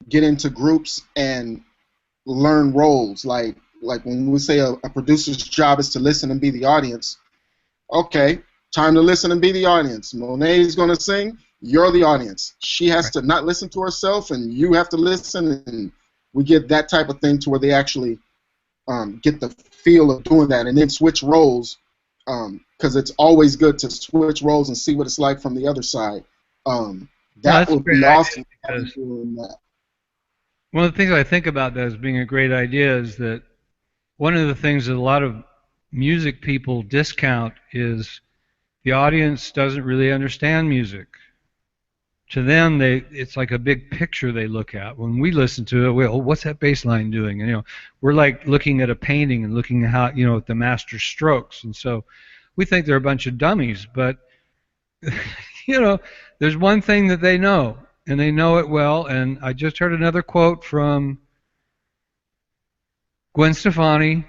get into groups and learn roles. Like when we say a producer's job is to listen and be the audience. Okay, time to listen and be the audience. Monaye is going to sing. You're the audience. She has to not listen to herself, and you have to listen. And we get that type of thing to where they actually get the feel of doing that, and then switch roles. Because it's always good to switch roles and see what it's like from the other side. That would be awesome. One of the things I think about that as being a great idea is that one of the things that a lot of music people discount is the audience doesn't really understand music. To them, it's like a big picture they look at. When we listen to it, well, what's that bass line doing? And, you know, we're like looking at a painting and looking at how, you know, at the master strokes. And so we think they're a bunch of dummies. But, you know, there's one thing that they know, and they know it well. And I just heard another quote from Gwen Stefani,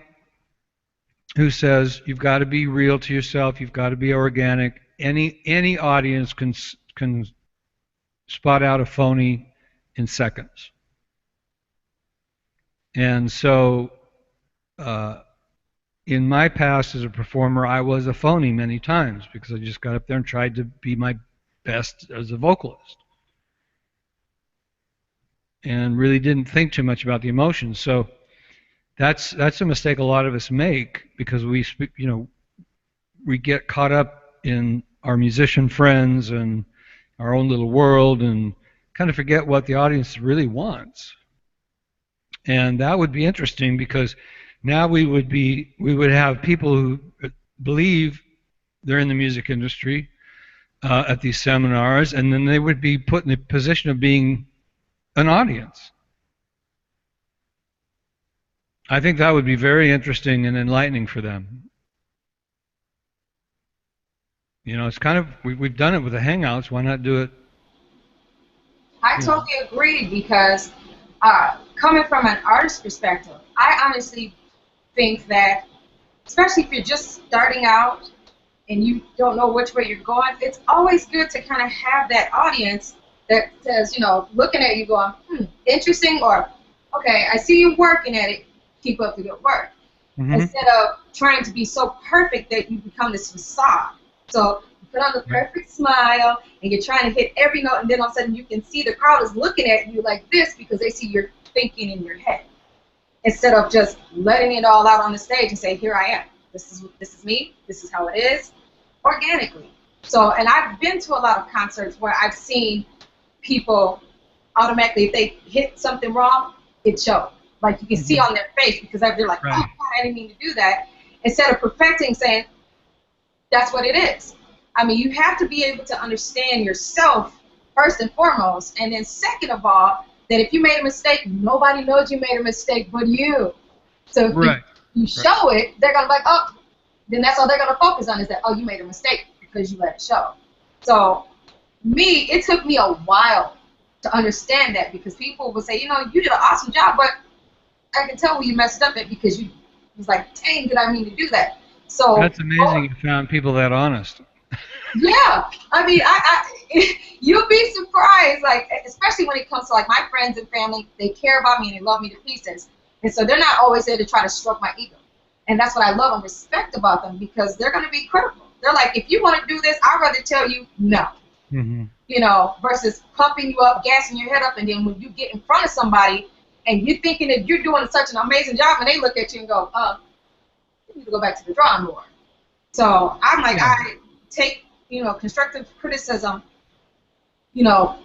who says, "You've got to be real to yourself. You've got to be organic. Any audience can spot out a phony in seconds." And so, in my past as a performer, I was a phony many times because I just got up there and tried to be my best as a vocalist, and really didn't think too much about the emotions. So that's a mistake a lot of us make, because we get caught up in our musician friends and our own little world and kind of forget what the audience really wants. And that would be interesting, because now we would have people who believe they're in the music industry at these seminars, and then they would be put in the position of being an audience. I think that would be very interesting and enlightening for them. You know, it's kind of, we've done it with the Hangouts. Why not do it? I totally agree, because coming from an artist perspective, I honestly think that, especially if you're just starting out and you don't know which way you're going, it's always good to kind of have that audience that says, you know, looking at you going, interesting, or, okay, I see you working at it, keep up the good work. Instead of trying to be so perfect that you become this facade. So you put on the perfect smile, and you're trying to hit every note, and then all of a sudden you can see the crowd is looking at you like this because they see you're thinking in your head. Instead of just letting it all out on the stage and say, here I am. This is me. This is how it is, organically. So, and I've been to a lot of concerts where I've seen people automatically, if they hit something wrong, it shows. Like you can see on their face, because they're like, oh, God, I didn't mean to do that. Instead of perfecting, saying, that's what it is. I mean, you have to be able to understand yourself first and foremost, and then second of all, that if you made a mistake, nobody knows you made a mistake but you. So if you show it, they're going to be like, oh, then that's all they're going to focus on, is that, oh, you made a mistake because you let it show. So it took me a while to understand that, because people will say, you know, you did an awesome job, but I can tell when you messed up it, because you was like, dang, did I mean to do that? So that's amazing. You found people that honest. Yeah, I mean, you'll be surprised, like, especially when it comes to like my friends and family. They care about me and they love me to pieces, and so they're not always there to try to stroke my ego. And that's what I love and respect about them, because they're going to be critical. They're like, if you want to do this, I'd rather tell you no. You know, versus pumping you up, gassing your head up, and then when you get in front of somebody and you're thinking that you're doing such an amazing job, and they look at you and go, you need to go back to the drawing board. So I'm like, Yeah. I take, constructive criticism, you know,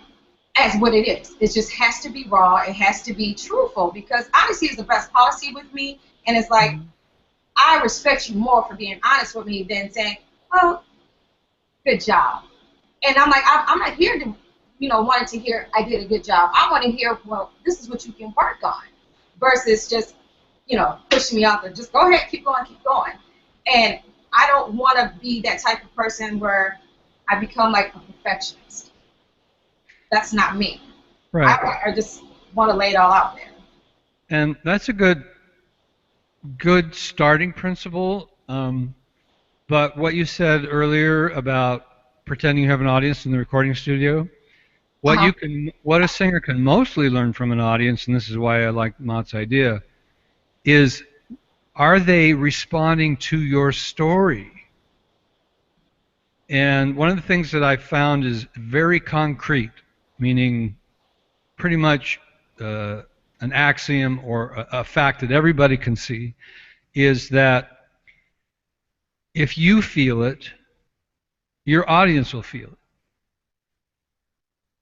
as what it is. It just has to be raw. It has to be truthful because honesty is the best policy with me. And it's like, Mhm. I respect you more for being honest with me than saying, oh, good job. And I'm like, I'm not here to, wanting to hear I did a good job. I want to hear, well, this is what you can work on versus just, pushing me out there. Just go ahead, keep going, keep going. And I don't want to be that type of person where I become like a perfectionist. That's not me. Right. I just want to lay it all out there. And that's a good starting principle. But what you said earlier about pretending you have an audience in the recording studio, Uh-huh. what a singer can mostly learn from an audience, and this is why I like Mott's idea, is are they responding to your story? And one of the things that I found is very concrete, meaning pretty much an axiom or a fact that everybody can see, is that if you feel it, your audience will feel it.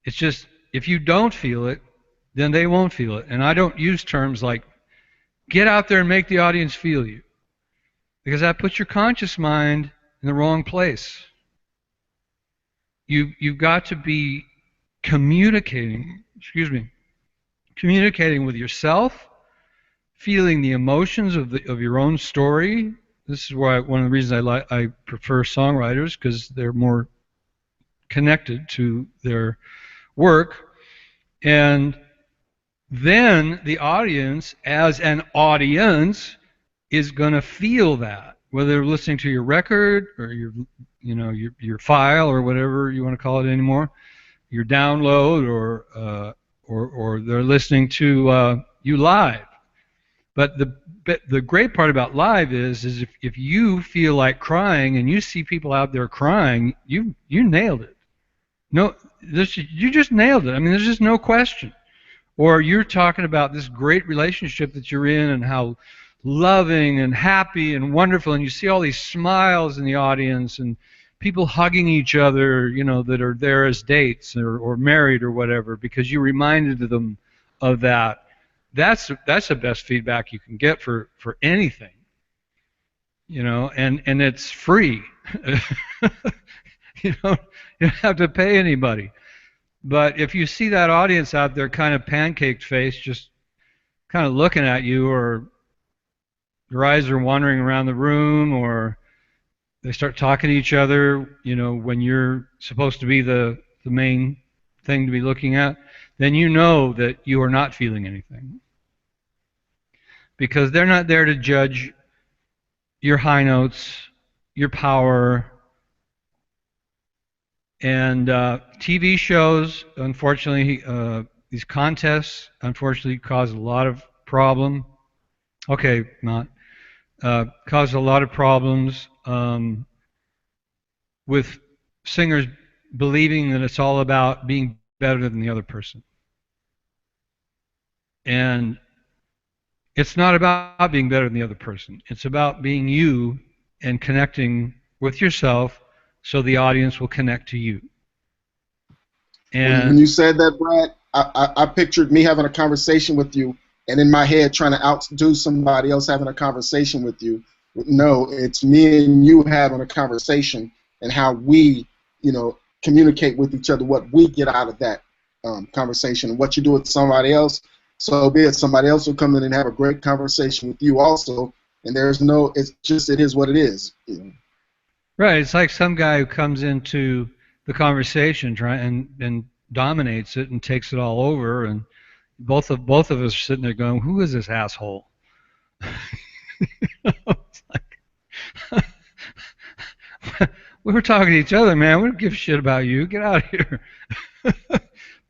It's just if you don't feel it, then they won't feel it. And I don't use terms like get out there and make the audience feel you, because that puts your conscious mind in the wrong place. You've got to be communicating, communicating with yourself, feeling the emotions of your own story. This is why one of the reasons I prefer songwriters, because they're more connected to their work. And then the audience, as an audience, is going to feel that, whether they're listening to your record or your file or whatever you want to call it anymore, your download, or they're listening to you live. But the great part about live is if you feel like crying and you see people out there crying, you nailed it. No, you just nailed it. I mean, there's just no question. Or you're talking about this great relationship that you're in and how loving and happy and wonderful, and you see all these smiles in the audience and people hugging each other, that are there as dates or married or whatever, because you reminded them of that. That's the best feedback you can get for anything, and it's free. you don't you don't have to pay anybody. But if you see that audience out there kind of pancaked face, just kind of looking at you, or their eyes are wandering around the room, or they start talking to each other, when you're supposed to be the main thing to be looking at, then you know that you are not feeling anything. Because they're not there to judge your high notes, your power. And TV shows, unfortunately, these contests, unfortunately, cause a lot of problem. Okay, not cause a lot of problems with singers believing that it's all about being better than the other person. And it's not about being better than the other person. It's about being you and connecting with yourself so the audience will connect to you. When And you said that, Brad, I pictured me having a conversation with you, and in my head trying to outdo somebody else having a conversation with you. No, it's me and you having a conversation, and how we, communicate with each other, what we get out of that conversation, and what you do with somebody else. So be it. Somebody else will come in and have a great conversation with you also, and it is what it is. right, it's like some guy who comes into the conversation and dominates it and takes it all over, and both of us are sitting there going, "Who is this asshole?" It's like, we were talking to each other, man. We don't give a shit about you. Get out of here.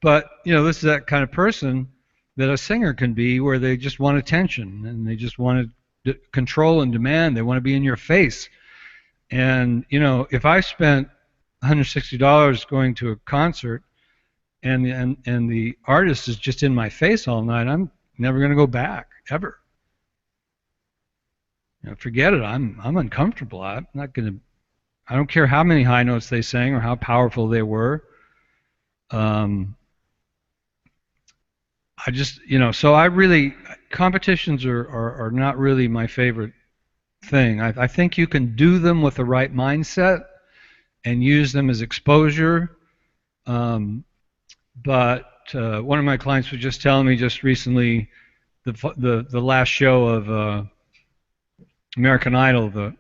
But this is that kind of person that a singer can be, where they just want attention and they just want to control and demand. They want to be in your face. And if I spent $160 going to a concert and the artist is just in my face all night, I'm never going to go back ever. forget it. I'm uncomfortable. I'm not gonna. I don't care how many high notes they sang or how powerful they were. Um, I just, so I really, competitions are not really my favorite thing. I think you can do them with the right mindset and use them as exposure. Um, but one of my clients was just telling me just recently the last show of American Idol, the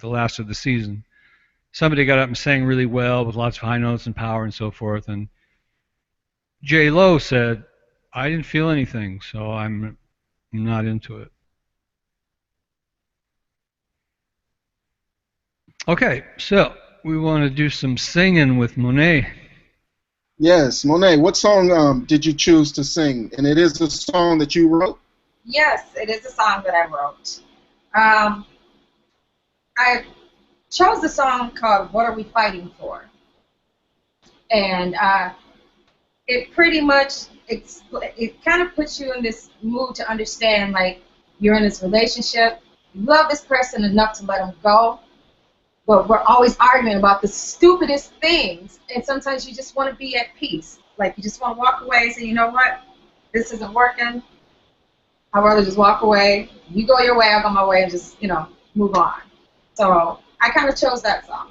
last of the season. Somebody got up and sang really well with lots of high notes and power and so forth, and J Lo said, "I didn't feel anything, so I'm not into it." Okay, so we want to do some singing with Monaye. Yes, Monaye, what song did you choose to sing? And it is a song that you wrote? Yes, it is a song that I wrote. I chose the song called "What Are We Fighting For?" And it pretty much it kind of puts you in this mood to understand, like, you're in this relationship, you love this person enough to let them go, but we're always arguing about the stupidest things, and sometimes you just want to be at peace. Like, you just want to walk away and say, you know what, this isn't working. I'd rather just walk away. You go your way, I'll go my way, and just, move on. So I kind of chose that song.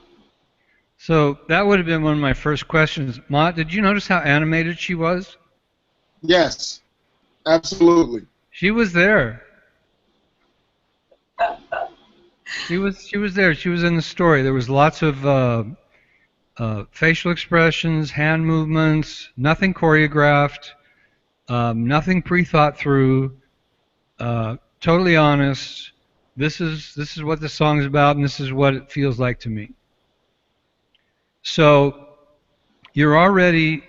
So that would have been one of my first questions. Ma, did you notice how animated she was? Yes, absolutely. She was there. She was there. She was in the story. There was lots of facial expressions, hand movements, nothing choreographed, nothing pre-thought through. Totally honest. This is what the song's about, and this is what it feels like to me. So you're already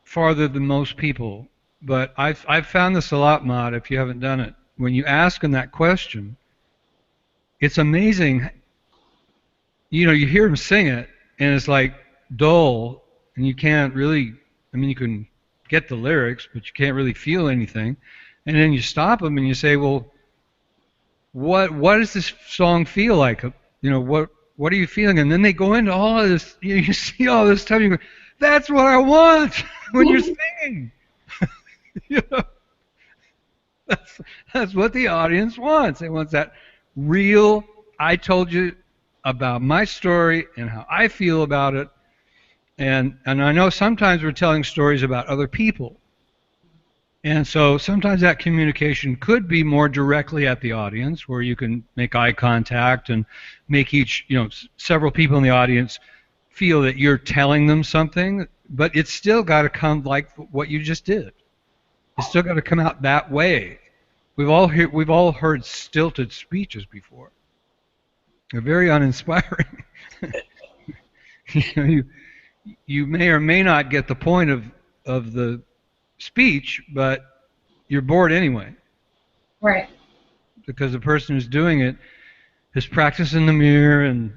farther than most people, but I've found this a lot, Maude, if you haven't done it. When you ask them that question, it's amazing. You hear them sing it, and it's like dull, and you can't really, you can get the lyrics, but you can't really feel anything. And then you stop them and you say, well, what does this song feel like? What are you feeling? And then they go into all of this. You see all this stuff. You go, that's what I want when you're singing. That's what the audience wants. They want that real. I told you about my story and how I feel about it. And I know sometimes we're telling stories about other people. And so sometimes that communication could be more directly at the audience, where you can make eye contact and make several people in the audience feel that you're telling them something, but it's still got to come like what you just did. It's still got to come out that way. We've all heard stilted speeches before. They're very uninspiring. You may or may not get the point of the speech, but you're bored anyway. Right. Because the person who's doing it has practiced in the mirror and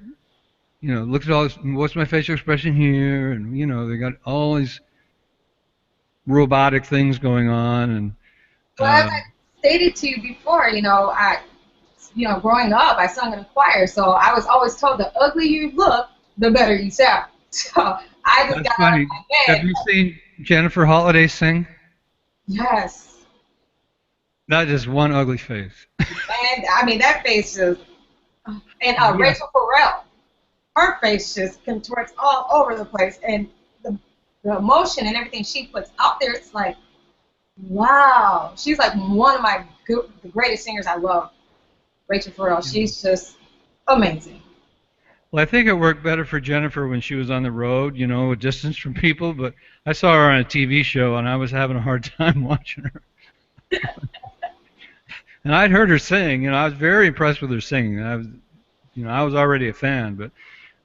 looked at all this, what's my facial expression here, and they got all these robotic things going on. And well, as I stated to you before, growing up, I sung in a choir, so I was always told the uglier you look, the better you sound. So I just got out of my bed. Have you seen Jennifer Holliday sing? Yes. That is one ugly face. And that face just, and Rachel Farrell, her face just contorts all over the place, and the emotion and everything she puts out there, it's like, wow. She's like one of the greatest singers I love, Rachel Farrell. She's just amazing. Well, I think it worked better for Jennifer when she was on the road, a distance from people, but I saw her on a TV show, and I was having a hard time watching her. And I'd heard her sing, I was very impressed with her singing. I was already a fan, but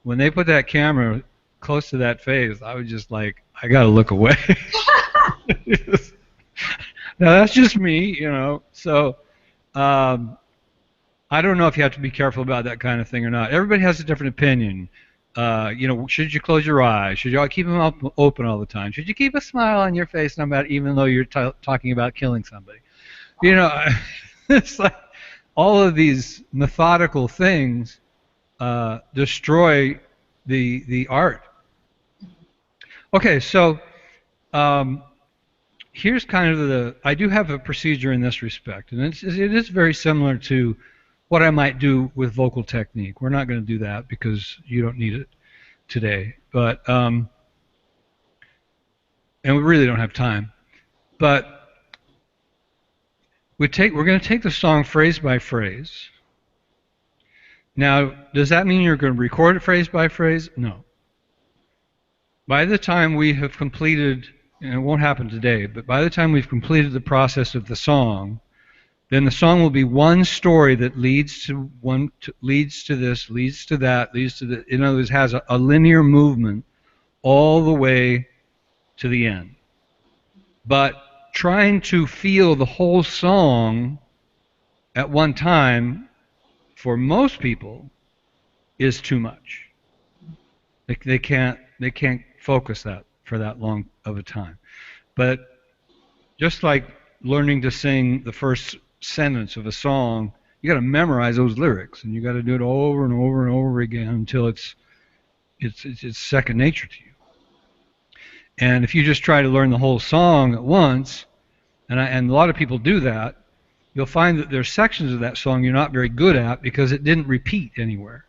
when they put that camera close to that face, I was just like, I got to look away. Now, that's just me, so I don't know if you have to be careful about that kind of thing or not. Everybody has a different opinion. Should you close your eyes? Should you keep them open all the time? Should you keep a smile on your face even though you're talking about killing somebody? It's like all of these methodical things destroy the art. Okay, so here's kind of I do have a procedure in this respect, and it is very similar to what I might do with vocal technique. We're not going to do that because you don't need it today, but and we really don't have time. But we're going to take the song phrase by phrase. Now, does that mean you're going to record it phrase by phrase? No. By the time we have completed, and it won't happen today, but by the time we've completed the process of the song, then the song will be one story that leads to this, leads to that, leads to the. In other words, has a linear movement all the way to the end. But trying to feel the whole song at one time, for most people, is too much. They can't focus that for that long of a time. But just like learning to sing the first sentence of a song, you got to memorize those lyrics, and you got to do it over and over and over again until it's second nature to you. And if you just try to learn the whole song at once, and a lot of people do that, you'll find that there's sections of that song you're not very good at because it didn't repeat anywhere.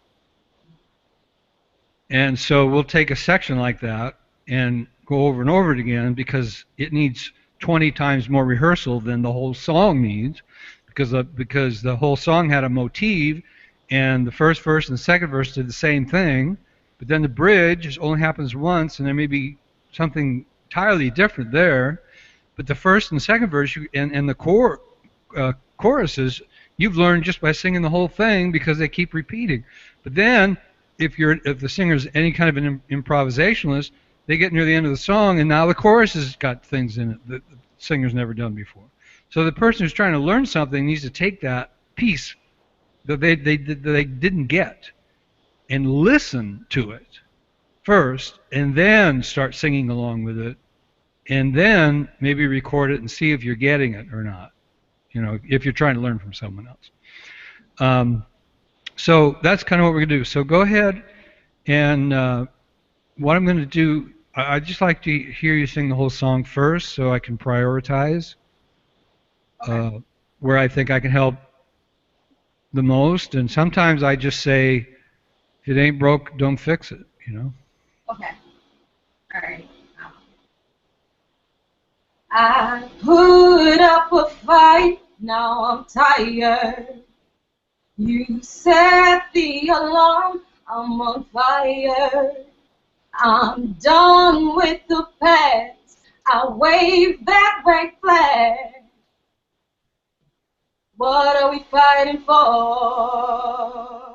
And so we'll take a section like that and go over and over it again because it needs 20 times more rehearsal than the whole song needs, because the whole song had a motif, and the first verse and the second verse did the same thing, but then the bridge only happens once, and there may be something entirely different there. But the first and second verse and the choruses you've learned just by singing the whole thing because they keep repeating. But then if the singer's any kind of an improvisationalist, they get near the end of the song and now the chorus has got things in it that the singer's never done before. So the person who's trying to learn something needs to take that piece that they didn't get and listen to it first, and then start singing along with it, and then maybe record it and see if you're getting it or not, if you're trying to learn from someone else. So that's kind of what we're going to do. So go ahead, and what I'm going to do, I'd just like to hear you sing the whole song first so I can prioritize where I think I can help the most. And sometimes I just say, if it ain't broke, don't fix it, Okay. All right. I put up a fight, now I'm tired. You set the alarm, I'm on fire. I'm done with the past, I wave that white flag. What are we fighting for?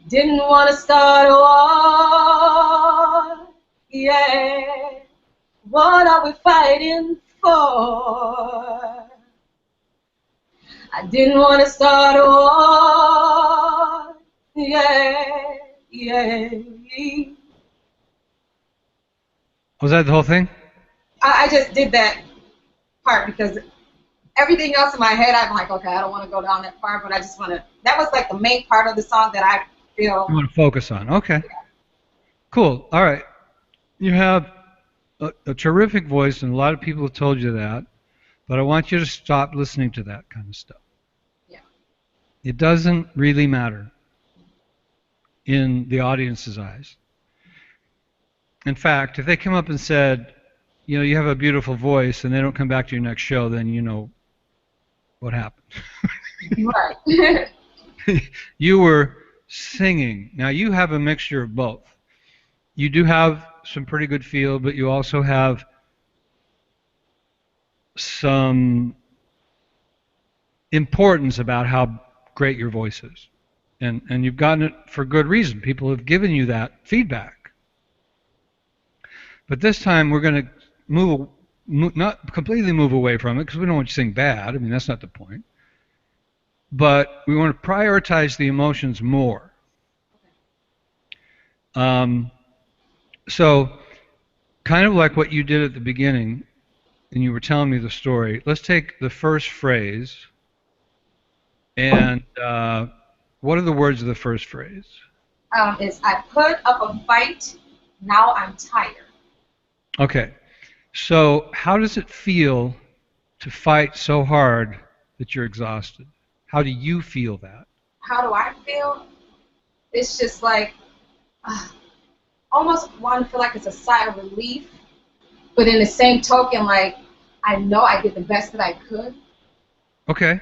Didn't want to start a war, yeah. What are we fighting for? I didn't want to start a war, yeah, yeah. Was that the whole thing? I just did that part because everything else in my head, I'm like, okay, I don't want to go down that far, but I just want to, that was like the main part of the song that I feel. You want to focus on, okay. Yeah. Cool, all right. You have a terrific voice, and a lot of people have told you that, but I want you to stop listening to that kind of stuff. Yeah. It doesn't really matter in the audience's eyes. In fact, if they come up and said, you have a beautiful voice, and they don't come back to your next show, then you know what happened. Right. You were singing. Now, you have a mixture of both. You do have some pretty good feel, but you also have some importance about how great your voice is. And you've gotten it for good reason. People have given you that feedback. But this time we're going to not completely move away from it, because we don't want you to sing bad. I mean, that's not the point. But we want to prioritize the emotions more. So, kind of like what you did at the beginning, and you were telling me the story, let's take the first phrase, And what are the words of the first phrase? Is I put up a fight, now I'm tired. Okay. So how does it feel to fight so hard that you're exhausted? How do you feel that? How do I feel? It's just like, almost want to feel like it's a sigh of relief, but in the same token, like, I know I did the best that I could. Okay,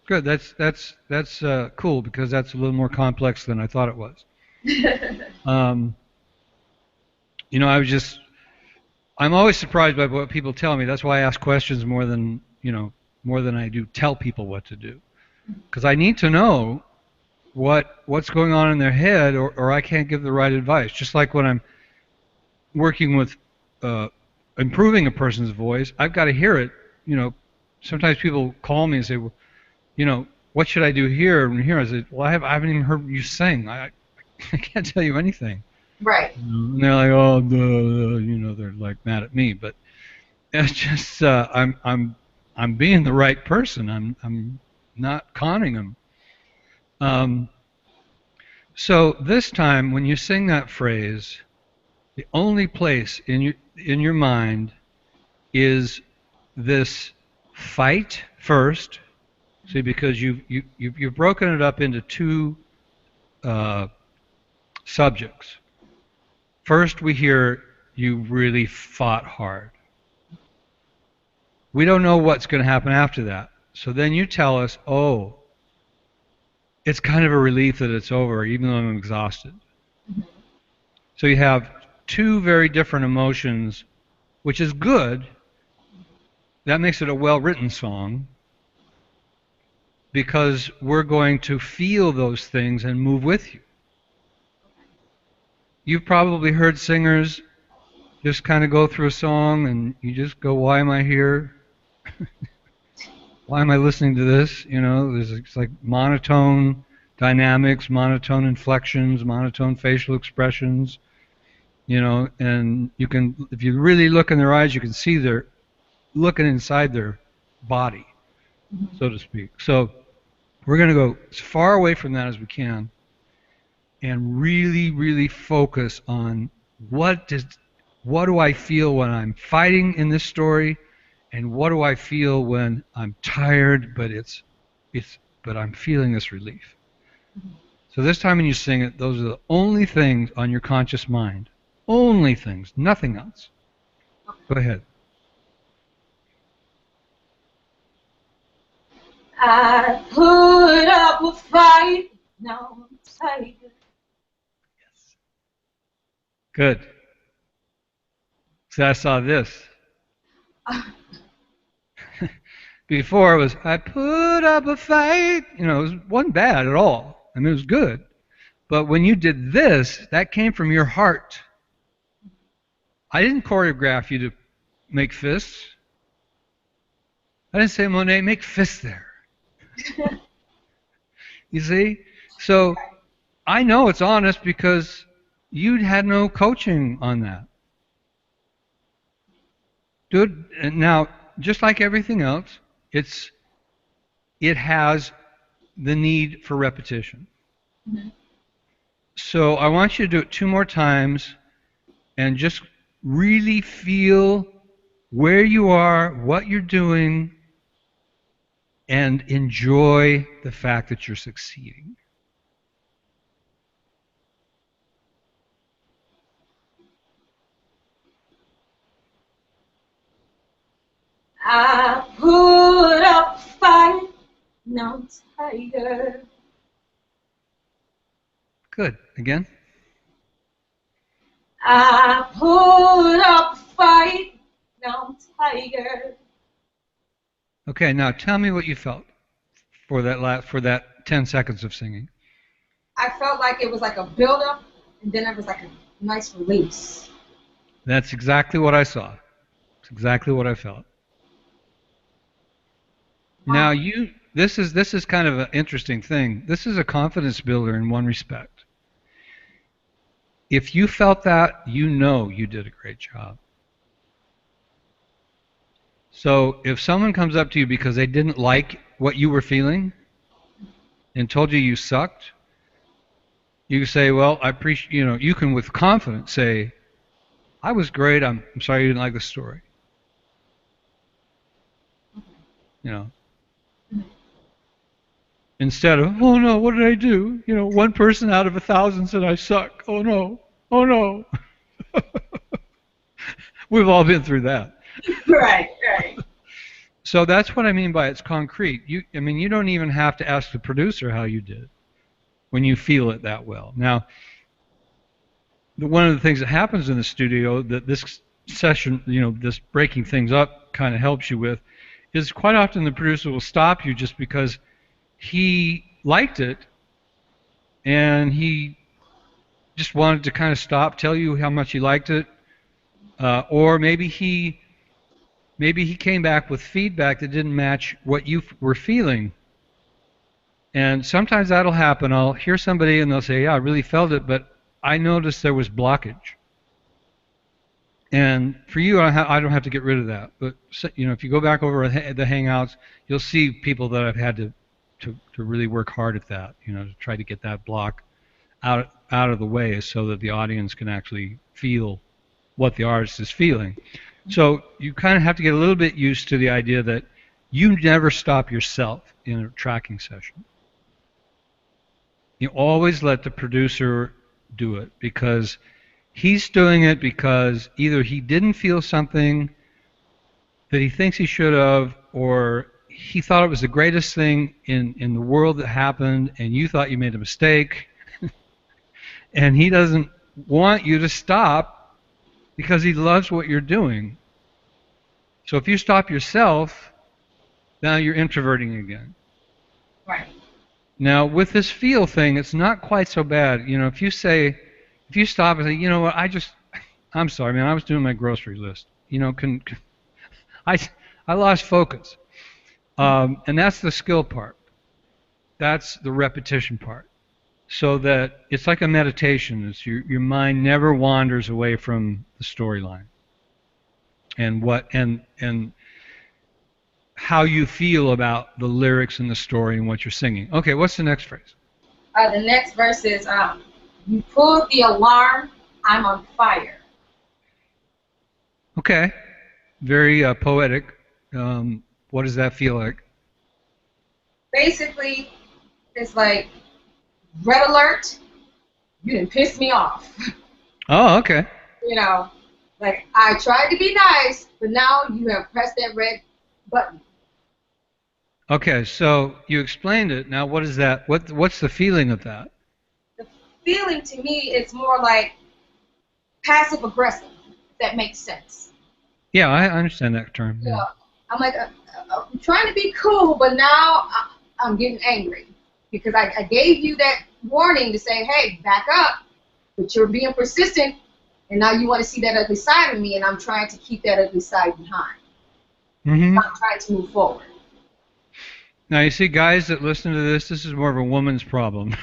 good. That's cool, because that's a little more complex than I thought it was. You know, I'm always surprised by what people tell me. That's why I ask questions more than I do tell people what to do, because I need to know what's going on in their head, or I can't give the right advice. Just like when I'm working with improving a person's voice, I've got to hear it. You know, sometimes people call me and say, well, what should I do here and here? I say, well, I haven't even heard you sing. I can't tell you anything. Right. And they're like, oh, they're like mad at me. But it's just I'm being the right person. I'm not conning them. So this time, when you sing that phrase, the only place in your mind is this fight first. See, because you've broken it up into two subjects. First, we hear you really fought hard. We don't know what's going to happen after that. So then you tell us, oh, it's kind of a relief that it's over, even though I'm exhausted. So you have two very different emotions, which is good. That makes it a well-written song, because we're going to feel those things and move with you. You've probably heard singers just kind of go through a song and you just go, why am I here? Why am I listening to this? It's like monotone dynamics, monotone inflections, monotone facial expressions, and you can, if you really look in their eyes, you can see they're looking inside their body, so to speak. So we're going to go as far away from that as we can and really, really focus on what do I feel when I'm fighting in this story, and what do I feel when I'm tired, but I'm feeling this relief. So this time when you sing it, those are the only things on your conscious mind. Only things, nothing else. Go ahead. I put up a fight, now I'm tired. Yes. Good. So I saw this. Before it was, I put up a fight. It wasn't bad at all. I mean, it was good. But when you did this, that came from your heart. I didn't choreograph you to make fists. I didn't say, Monaye, make fists there. You see? So I know it's honest because you had no coaching on that. Dude, now, just like everything else, it has the need for repetition. So I want you to do it 2 more times and just really feel where you are, what you're doing, and enjoy the fact that you're succeeding. I put up a fight, now I'm tired. Good. Again. I put up a fight, now I'm tired. Okay, now tell me what you felt for that 10 seconds of singing. I felt like it was like a build-up, and then it was like a nice release. That's exactly what I saw. It's exactly what I felt. Now this is kind of an interesting thing. This is a confidence builder in one respect. If you felt that, you did a great job. So if someone comes up to you because they didn't like what you were feeling, and told you you sucked, you can say, well, I appreciate, you can with confidence say, I was great. I'm sorry you didn't like the story. You know, instead of, oh no, what did I do? One person out of 1,000 said I suck. Oh no, oh no. We've all been through that. Right. So that's what I mean by it's concrete. You don't even have to ask the producer how you did when you feel it that well. Now, one of the things that happens in the studio that this session, this breaking things up kind of helps you with, is quite often the producer will stop you just because he liked it and he just wanted to kind of stop, tell you how much he liked it, or maybe he came back with feedback that didn't match what you were feeling. And sometimes that'll happen. I'll hear somebody and they'll say, yeah, I really felt it, but I noticed there was blockage. And for you, I don't have to get rid of that. But if you go back over the Hangouts, you'll see people that I've had to really work hard at that, to try to get that block out of the way so that the audience can actually feel what the artist is feeling. So you kind of have to get a little bit used to the idea that you never stop yourself in a tracking session. You always let the producer do it because he's doing it because either he didn't feel something that he thinks he should have, or he thought it was the greatest thing in the world that happened and you thought you made a mistake. And he doesn't want you to stop because he loves what you're doing. So if you stop yourself, now you're introverting again. Right. Now with this feel thing, it's not quite so bad. If you stop and say, you know what, I'm sorry, man, I was doing my grocery list. I lost focus. And that's the skill part. That's the repetition part. So that it's like a meditation. It's your mind never wanders away from the storyline. And how you feel about the lyrics and the story and what you're singing. Okay, what's the next phrase? The next verse is, you pulled the alarm, I'm on fire. Okay, very poetic. What does that feel like? Basically, it's like, red alert, you didn't piss me off. Oh, okay. Like I tried to be nice, but now you have pressed that red button. Okay, so you explained it. Now what is that? What's the feeling of that? The feeling to me is more like passive aggressive, if that makes sense. Yeah, I understand that term. Yeah. I'm like, I'm trying to be cool, but now I'm getting angry. Because I gave you that warning to say, hey, back up, but you're being persistent, and now you want to see that ugly side of me, and I'm trying to keep that ugly side behind. Mm-hmm. I'm trying to move forward. Now, you see, guys that listen to this is more of a woman's problem.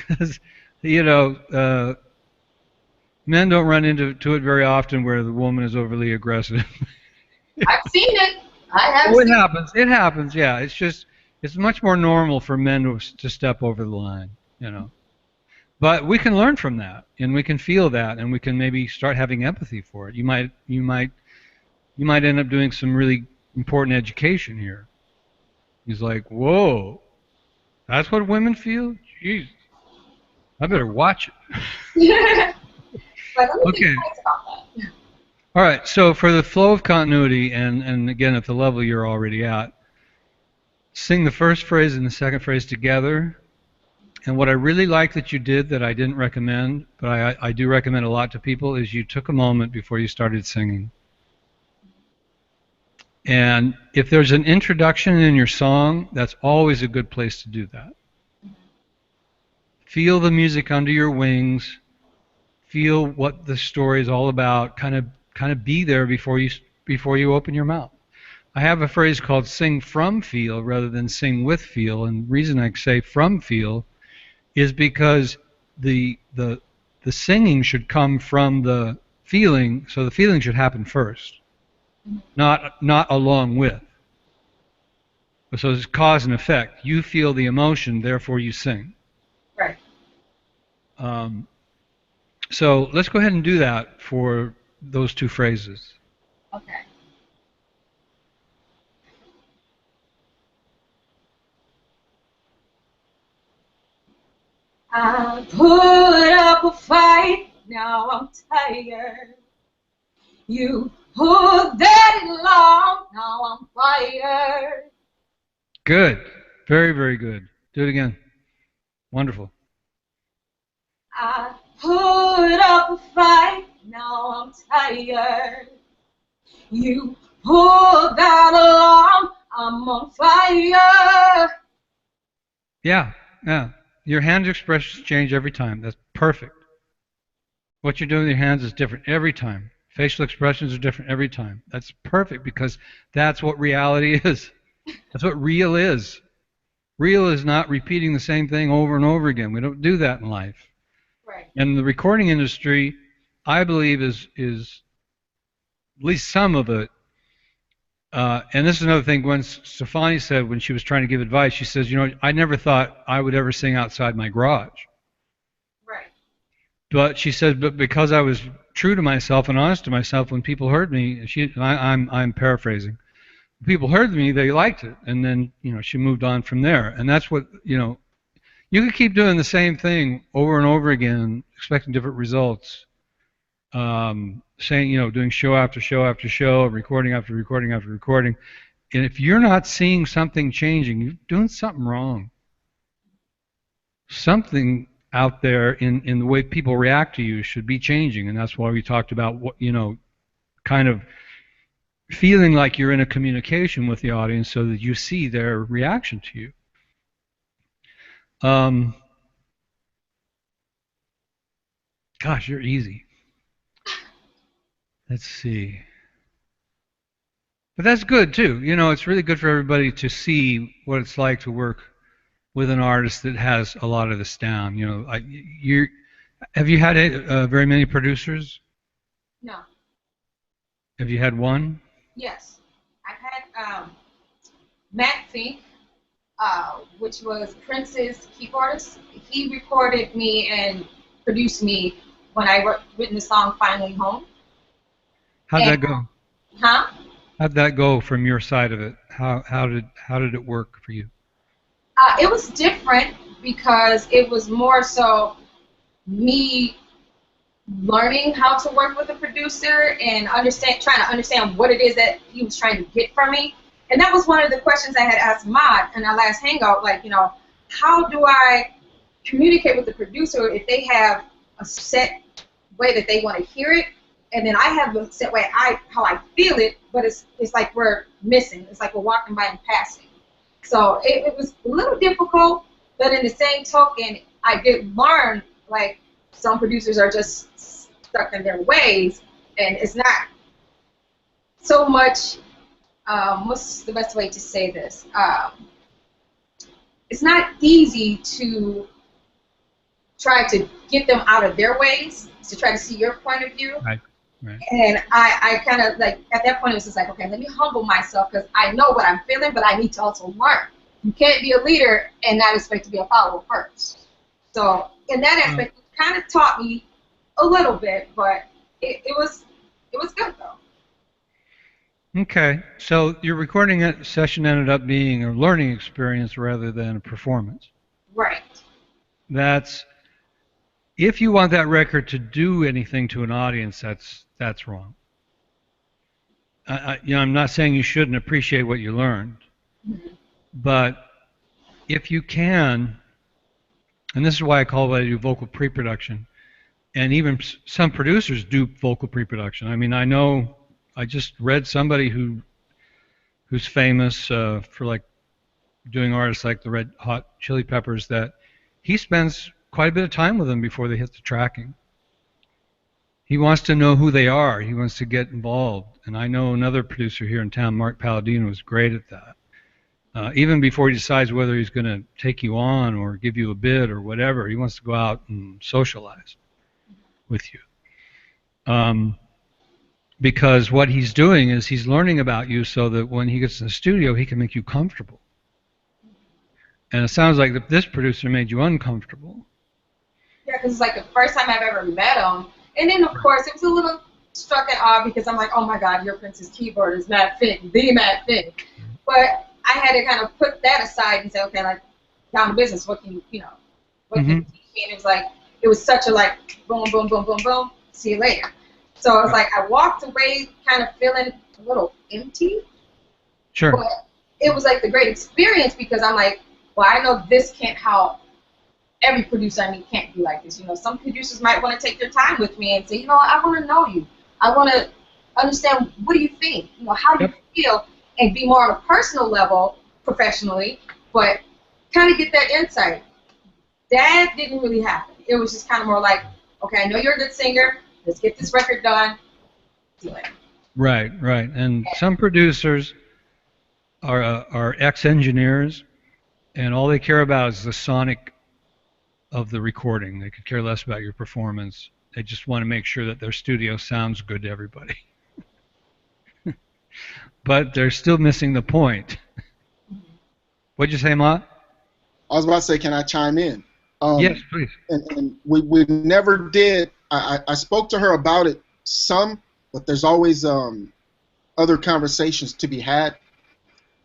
Because, men don't run into it very often where the woman is overly aggressive. I've seen it. I have It seen happens. It happens, yeah. It's much more normal for men to step over the line, But we can learn from that, and we can feel that, and we can maybe start having empathy for it. You might end up doing some really important education here. He's like, whoa, that's what women feel? Jeez, I better watch it. But let me Okay. think twice about that. All right, so for the flow of continuity, and again, at the level you're already at, sing the first phrase and the second phrase together. And what I really like that you did that I didn't recommend, but I do recommend a lot to people, is you took a moment before you started singing. And if there's an introduction in your song, that's always a good place to do that. Feel the music under your wings. Feel what the story is all about. Kind of be there before you open your mouth. I have a phrase called sing from feel rather than sing with feel, and the reason I say from feel is because the singing should come from the feeling, so the feeling should happen first, not along with. So it's cause and effect. You feel the emotion, therefore you sing. Right. So let's go ahead and do that for those two phrases. Okay. I put up a fight, now I'm tired. You pulled that long, now I'm fired. Good. Very, very good. Do it again. Wonderful. I put up a fight, now I'm tired. You pulled that long, I'm on fire. Yeah, yeah. Your hand expressions change every time. That's perfect. What you're doing with your hands is different every time. Facial expressions are different every time. That's perfect because that's what reality is. That's what real is. Real is not repeating the same thing over and over again. We don't do that in life. Right. And the recording industry, I believe, is at least some of it. And this is another thing Gwen Stefani said when she was trying to give advice. She says, I never thought I would ever sing outside my garage. Right. But she said, but because I was true to myself and honest to myself, when people heard me, I'm paraphrasing. When people heard me, they liked it, and then she moved on from there. And that's what you could keep doing the same thing over and over again, expecting different results. Saying, doing show after show after show, recording after recording after recording. And if you're not seeing something changing, you're doing something wrong. Something out there in the way people react to you should be changing. And that's why we talked about what, kind of feeling like you're in a communication with the audience so that you see their reaction to you. Gosh, you're easy. Let's see. But that's good too. It's really good for everybody to see what it's like to work with an artist that has a lot of this down. Have you had very many producers? No. Have you had one? Yes. I've had Matt Fink, which was Prince's keyboard artist. He recorded me and produced me when I written the song Finally Home. How'd that go? Huh? How'd that go from your side of it? How did it work for you? It was different because it was more so me learning how to work with a producer and trying to understand what it is that he was trying to get from me. And that was one of the questions I had asked Maude in our last hangout, like, how do I communicate with the producer if they have a set way that they want to hear it, and then I have a set way how I feel it, but it's like we're missing. It's like we're walking by and passing. So it was a little difficult, but in the same token, I did learn, like, some producers are just stuck in their ways, and it's not so much, what's the best way to say this? It's not easy to try to get them out of their ways, to try to see your point of view. Right. Right. And I kind of, like, at that point, it was just like, okay, let me humble myself because I know what I'm feeling, but I need to also learn. You can't be a leader and not expect to be a follower first. So in that aspect, it kind of taught me a little bit, but it was good though. Okay, so your recording session ended up being a learning experience rather than a performance. Right. If you want that record to do anything to an audience, that's wrong. I'm not saying you shouldn't appreciate what you learned, but if you can, and this is why I call what I do vocal pre-production, and even some producers do vocal pre-production. I mean, I just read somebody who's famous for like doing artists like the Red Hot Chili Peppers, that he spends quite a bit of time with them before they hit the tracking. He wants to know who they are. He wants to get involved. And I know another producer here in town, Mark Palladino, is great at that. Even before he decides whether he's going to take you on or give you a bid or whatever, he wants to go out and socialize with you. Because what he's doing is he's learning about you so that when he gets in the studio, he can make you comfortable. And it sounds like this producer made you uncomfortable. Yeah, because it's like the first time I've ever met him. And then, of course, it was a little struck and odd because I'm like, oh my God, your Prince's keyboard is mad thick, the mad thick. But I had to kind of put that aside and say, okay, like, down to business, what can you, what can you teach me? And it was like, it was such a like, boom, boom, boom, boom, boom, see you later. So it was like, I walked away kind of feeling a little empty. Sure. But it was like the great experience because I'm like, well, I know this can't how every producer I meet can't be like this. Some producers might want to take their time with me and say, I want to know you. I want to understand what do you think, how do you feel, and be more on a personal level professionally, but kind of get that insight. That didn't really happen. It was just kind of more like, okay, I know you're a good singer. Let's get this record done. See you later. Right. And some producers are ex-engineers, and all they care about is the sonic of the recording. They could care less about your performance. They just want to make sure that their studio sounds good to everybody. But they're still missing the point. What'd you say, Ma? I was about to say, can I chime in? Yes, please. And we never did. I spoke to her about it some, but there's always other conversations to be had.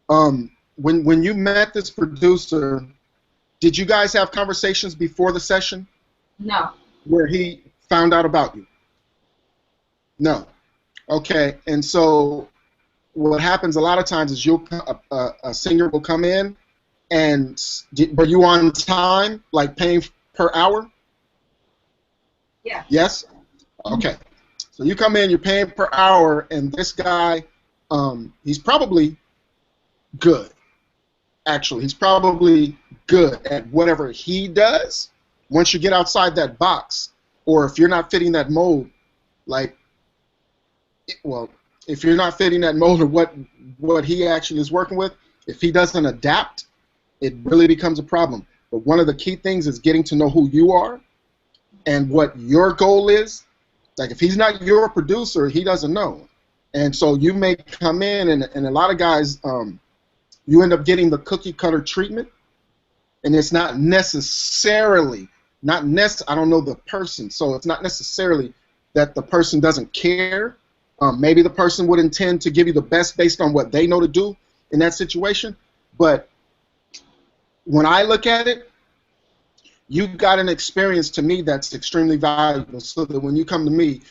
When you met this producer, did you guys have conversations before the session? No. Where he found out about you? No. Okay. And so what happens a lot of times is a singer will come in, and were you on time, like paying per hour? Yeah. Yes? Okay. So you come in, you're paying per hour, and this guy, he's probably good. Actually, he's probably good at whatever he does. Once you get outside that box, or if you're not fitting that mold, if you're not fitting that mold of what he actually is working with, if he doesn't adapt, it really becomes a problem. But one of the key things is getting to know who you are and what your goal is. Like if he's not your producer, he doesn't know. And so you may come in, and a lot of guys, you end up getting the cookie cutter treatment, and it's not necessarily, I don't know the person, so it's not necessarily that the person doesn't care. Maybe the person would intend to give you the best based on what they know to do in that situation. But when I look at it, you've got an experience to me that's extremely valuable, so that when you come to me,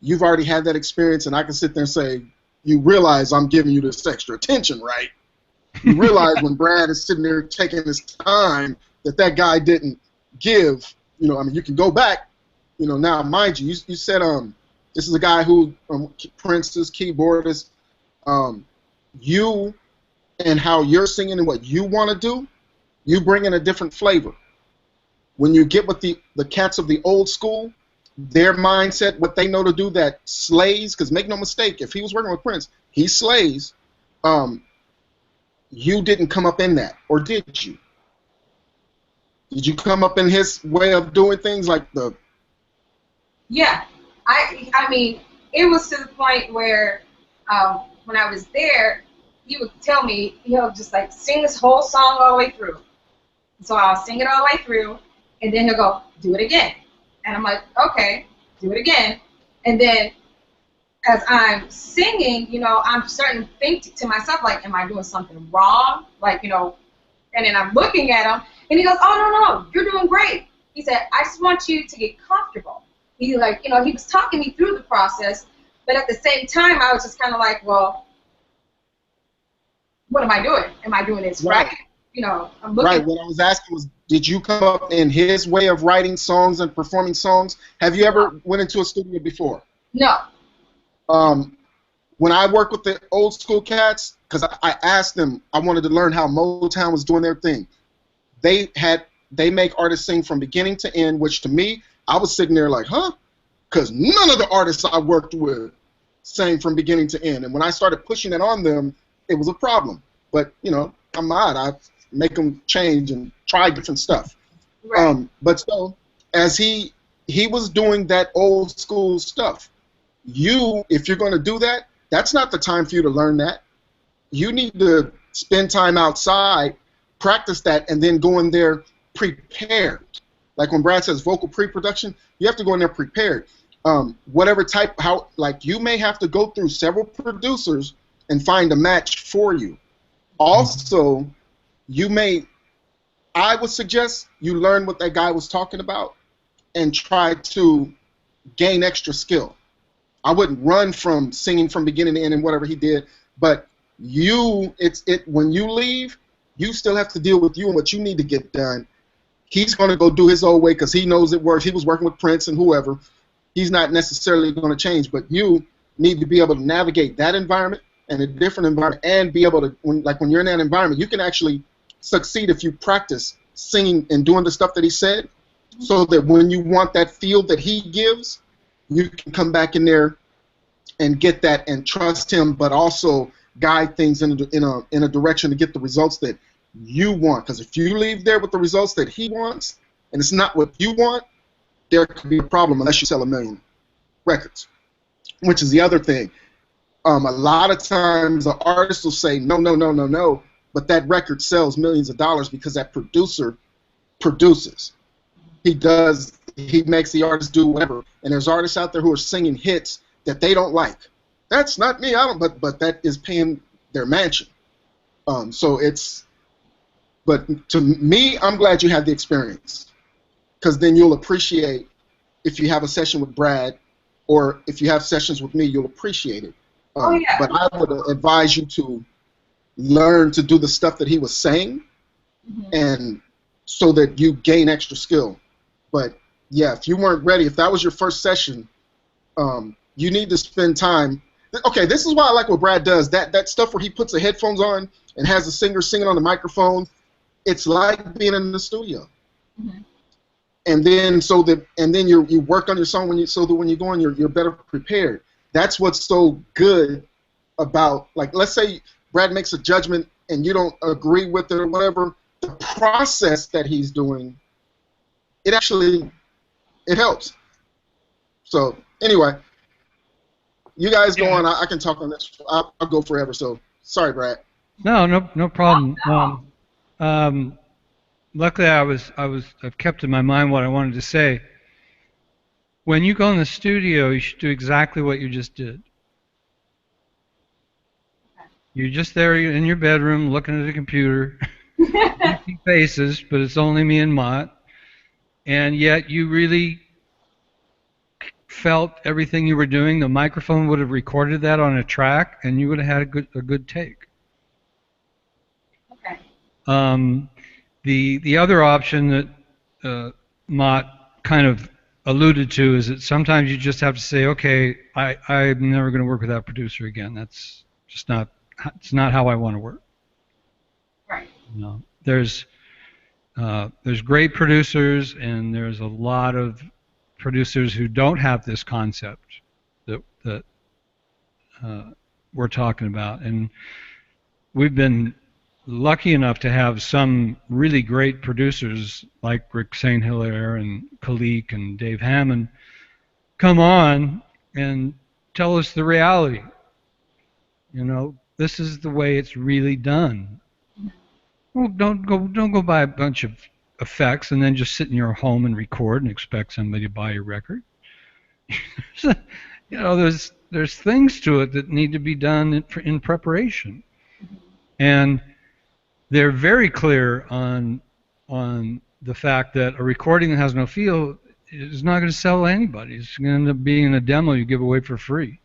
you've already had that experience, and I can sit there and say, you realize I'm giving you this extra attention, right? You realize when Brad is sitting there taking his time that guy didn't give. You can go back. Now, mind you, you said this is a guy who Prince's keyboardist. You and how you're singing and what you want to do, you bring in a different flavor. When you get with the cats of the old school, their mindset, what they know to do that slays, because make no mistake, if he was working with Prince, he slays. You didn't come up in that, or did you? Did you come up in his way of doing things like the... Yeah. I mean, it was to the point where when I was there, he would tell me, he'll just like sing this whole song all the way through. So I'll sing it all the way through, and then he'll go, do it again. And I'm like, okay, do it again. And then as I'm singing, I'm starting to think to myself, like, am I doing something wrong? Like, and then I'm looking at him, and he goes, oh, no, you're doing great. He said, I just want you to get comfortable. He was talking me through the process, but at the same time, I was just kind of like, well, what am I doing? Am I doing this right? I'm looking. Right. What I was asking was, did you come up in his way of writing songs and performing songs? Have you ever went into a studio before? No. When I work with the old school cats, because I asked them, I wanted to learn how Motown was doing their thing. They make artists sing from beginning to end, which to me, I was sitting there like, huh? Because none of the artists I worked with sang from beginning to end. And when I started pushing it on them, it was a problem. But, I'm not. I make them change and try different stuff. Right. But so, as he was doing that old school stuff, if you're going to do that, that's not the time for you to learn that. You need to spend time outside practice that and then go in there prepared. Like when Brad says vocal pre-production, you have to go in there prepared. Whatever type, like you may have to go through several producers and find a match for you. Also, I would suggest you learn what that guy was talking about and try to gain extra skill. I wouldn't run from singing from beginning to end and whatever he did, but when you leave, you still have to deal with you and what you need to get done. He's going to go do his old way because he knows it works. He was working with Prince and whoever. He's not necessarily going to change, but you need to be able to navigate that environment and a different environment and be able to, when you're in that environment, you can actually succeed if you practice singing and doing the stuff that he said, so that when you want that feel that he gives, you can come back in there and get that and trust him, but also guide things in a direction to get the results that you want. Because if you leave there with the results that he wants and it's not what you want, there could be a problem unless you sell 1 million records, which is the other thing. A lot of times the artist will say no, no, no, no, no, but that record sells millions of dollars because that producer produces. He makes the artist do whatever. And there's artists out there who are singing hits that they don't like. That's not me. But that is paying their mansion. But to me, I'm glad you had the experience, because then you'll appreciate if you have a session with Brad, or if you have sessions with me, you'll appreciate it. Yeah. But I would advise you to learn to do the stuff that he was saying, and so that you gain extra skill. But yeah, if you weren't ready, if that was your first session, you need to spend time. Okay, this is why I like what Brad does. That stuff where he puts the headphones on and has the singer singing on the microphone. It's like being in the studio. And then you work on your song so that when you go in, you're better prepared. That's what's so good about, like, let's say Brad makes a judgment and you don't agree with it or whatever. The process that he's doing, it helps. So anyway, you guys go on. I can talk on this. I'll go forever. So sorry, Brad. No problem. Luckily, I've kept in my mind what I wanted to say. When you go in the studio, you should do exactly what you just did. You're just there in your bedroom looking at a computer. You see faces, but it's only me and Mott. And yet you really felt everything you were doing. The microphone would have recorded that on a track, and you would have had a good take. Okay. The other option that Mott kind of alluded to is that sometimes you just have to say, okay, I'm never going to work with that producer again. That's just not how I want to work. Right. You know, there's great producers, and there's a lot of producers who don't have this concept that we're talking about, and we've been lucky enough to have some really great producers like Rick St. Hilaire and Khalik and Dave Hammond come on and tell us the reality. You know, this is the way it's really done. Well, don't go buy a bunch of effects and then just sit in your home and record and expect somebody to buy your record. You know, there's things to it that need to be done in preparation, and they're very clear on the fact that a recording that has no feel is not going to sell to anybody. It's going to end up being a demo you give away for free.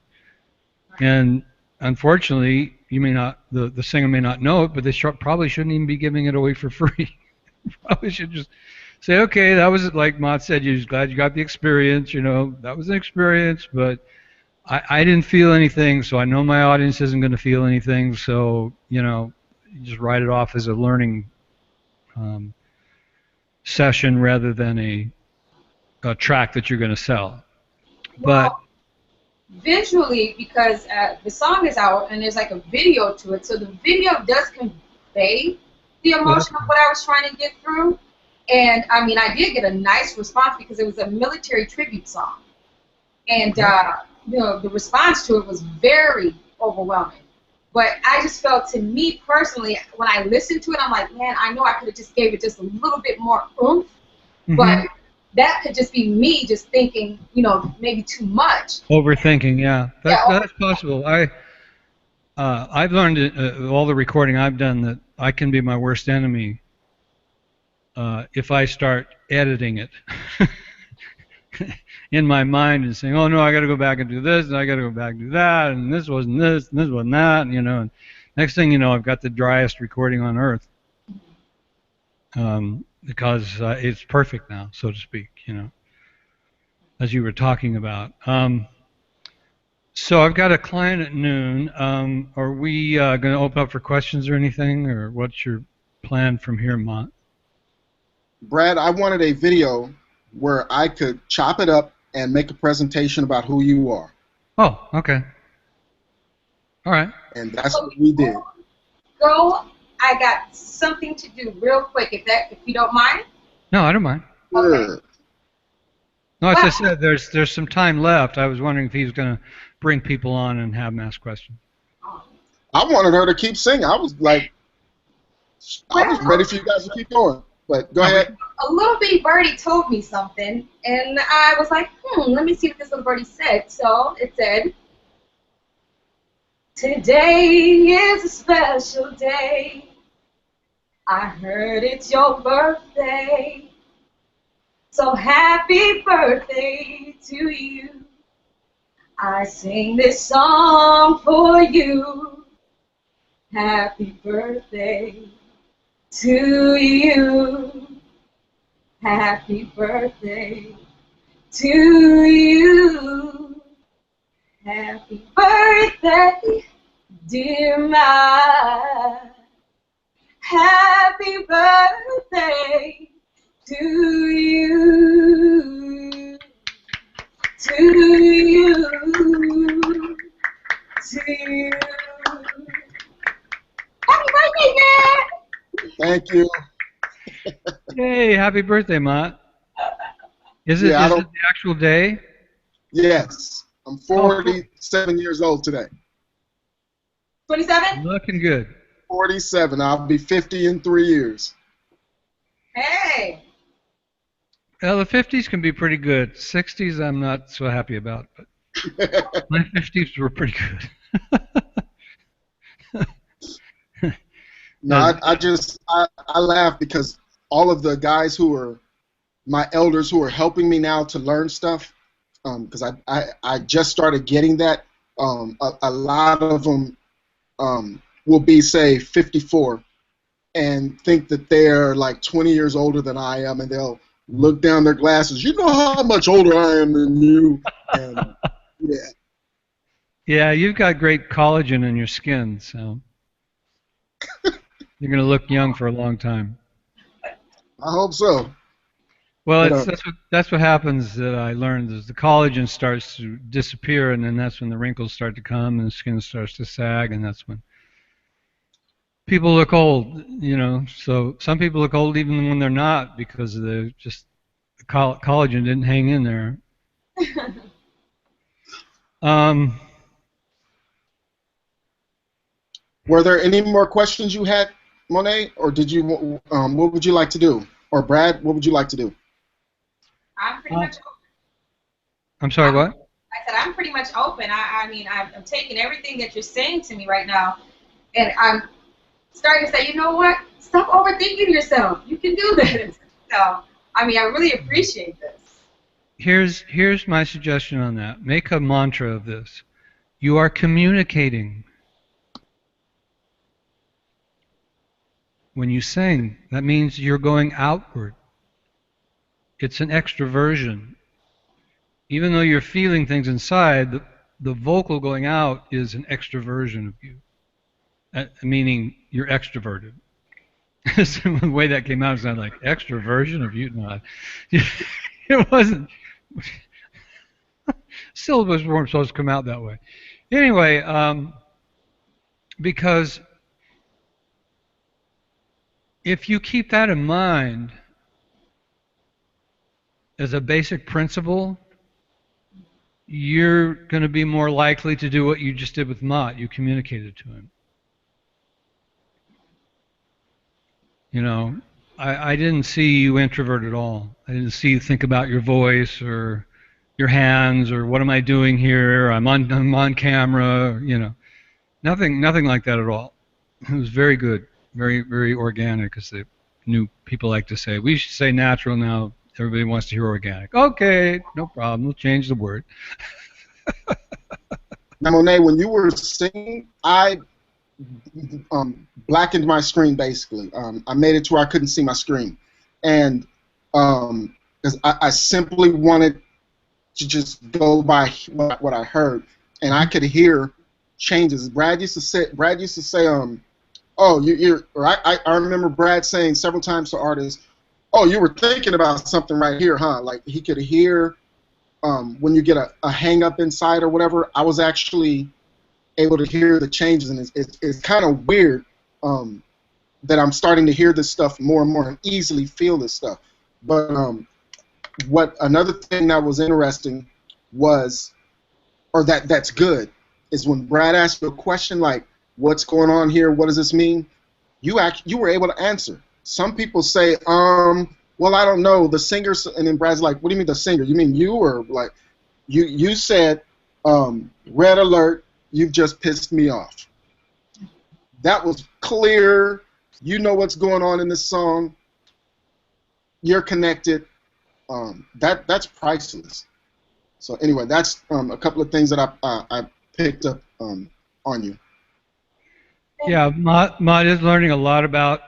And unfortunately, the singer may not know it, but they probably shouldn't even be giving it away for free. Probably should just say, okay, that was, like Mott said, you're glad you got the experience. You know, that was an experience, but I didn't feel anything, so I know my audience isn't going to feel anything. So, you know, you just write it off as a learning session rather than a track that you're going to sell. But well, visually, because the song is out and there's like a video to it, so the video does convey the emotion of what I was trying to get through. And I mean, I did get a nice response because it was a military tribute song, and you know, the response to it was very overwhelming. But I just felt, to me personally, when I listened to it, I'm like, man, I know I could have just gave it just a little bit more oomph. But that could just be me just thinking, you know, maybe too much. Overthinking, yeah. That's possible. I've learned all the recording I've done that I can be my worst enemy if I start editing it in my mind and saying, oh no, I got to go back and do this, and I got to go back and do that, and this wasn't this, and this wasn't that, and, you know. And next thing you know, I've got the driest recording on earth because it's perfect now, so to speak, you know, as you were talking about. So I've got a client at noon. Are we going to open up for questions or anything, or what's your plan from here, Mont? Brad, I wanted a video where I could chop it up and make a presentation about who you are. Oh, okay. All right. And that's what we did. Go. I got something to do real quick, if you don't mind. No, I don't mind. Sure. No, as I said, there's some time left. I was wondering if he was going to bring people on and have them ask questions. I wanted her to keep singing. I was like, I was ready for you guys to keep going. But go ahead. A little bitty birdie told me something, and I was like, let me see what this little birdie said. So it said, today is a special day. I heard it's your birthday. So happy birthday to you. I sing this song for you. Happy birthday to you. Happy birthday to you. Happy birthday, dear Ma. Happy birthday to you. To you. To you. Happy birthday, Dad! Thank you. Hey, happy birthday, Mont. Is it the actual day? Yes. I'm 47 years old today. 27? Looking good. 47. I'll be 50 in 3 years. Hey. Well, the 50s can be pretty good. 60s I'm not so happy about, but my 50s were pretty good. No, I laugh because all of the guys who are my elders who are helping me now to learn stuff, because I just started getting that. A lot of them will be, say, 54 and think that they're like 20 years older than I am, and they'll look down their glasses. You know how much older I am than you. And, yeah. Yeah, you've got great collagen in your skin, so you're going to look young for a long time. I hope so. Well, that's what happens that I learned is the collagen starts to disappear, and then that's when the wrinkles start to come and the skin starts to sag, and that's when people look old, you know. So some people look old even when they're not because the collagen didn't hang in there. Were there any more questions you had, Monaye, or did you? What would you like to do? Or Brad, what would you like to do? I'm pretty much open. I'm sorry, what? I said I'm pretty much open. I mean, I'm taking everything that you're saying to me right now, and I'm starting to say, you know what? Stop overthinking yourself. You can do this. So, I mean, I really appreciate this. Here's my suggestion on that. Make a mantra of this. You are communicating. When you sing, that means you're going outward. It's an extroversion. Even though you're feeling things inside, the vocal going out is an extroversion of you. Meaning you're extroverted. The way that came out sounded like extroversion of you. No, it wasn't. Syllables weren't supposed to come out that way. Anyway, because if you keep that in mind as a basic principle, you're going to be more likely to do what you just did with Mott. You communicated to him. You know, I didn't see you introvert at all. I didn't see you think about your voice or your hands or what am I doing here? I'm on camera. You know, nothing like that at all. It was very good, very organic, as the new people like to say. We should say natural now. Everybody wants to hear organic. Okay, no problem. We'll change the word. Now, Monaye, when you were singing, I blackened my screen basically. I made it to where I couldn't see my screen, and because I simply wanted to just go by what I heard, and I could hear changes. Brad used to say, oh, you're. Or I remember Brad saying several times to artists, oh, you were thinking about something right here, huh? Like he could hear when you get a hang up inside or whatever. I was actually able to hear the changes, and it's kind of weird that I'm starting to hear this stuff more and more and easily feel this stuff. But what another thing that was interesting was, or that's good, is when Brad asked you a question like, "What's going on here? What does this mean?" You were able to answer. Some people say, well, I don't know, the singer," and then Brad's like, "What do you mean the singer? You mean you?" Or like, you said, "Red alert, you've just pissed me off." That was clear. You know what's going on in this song. You're connected. That's priceless. So anyway, that's a couple of things that I picked up on you. Yeah, Mott is learning a lot about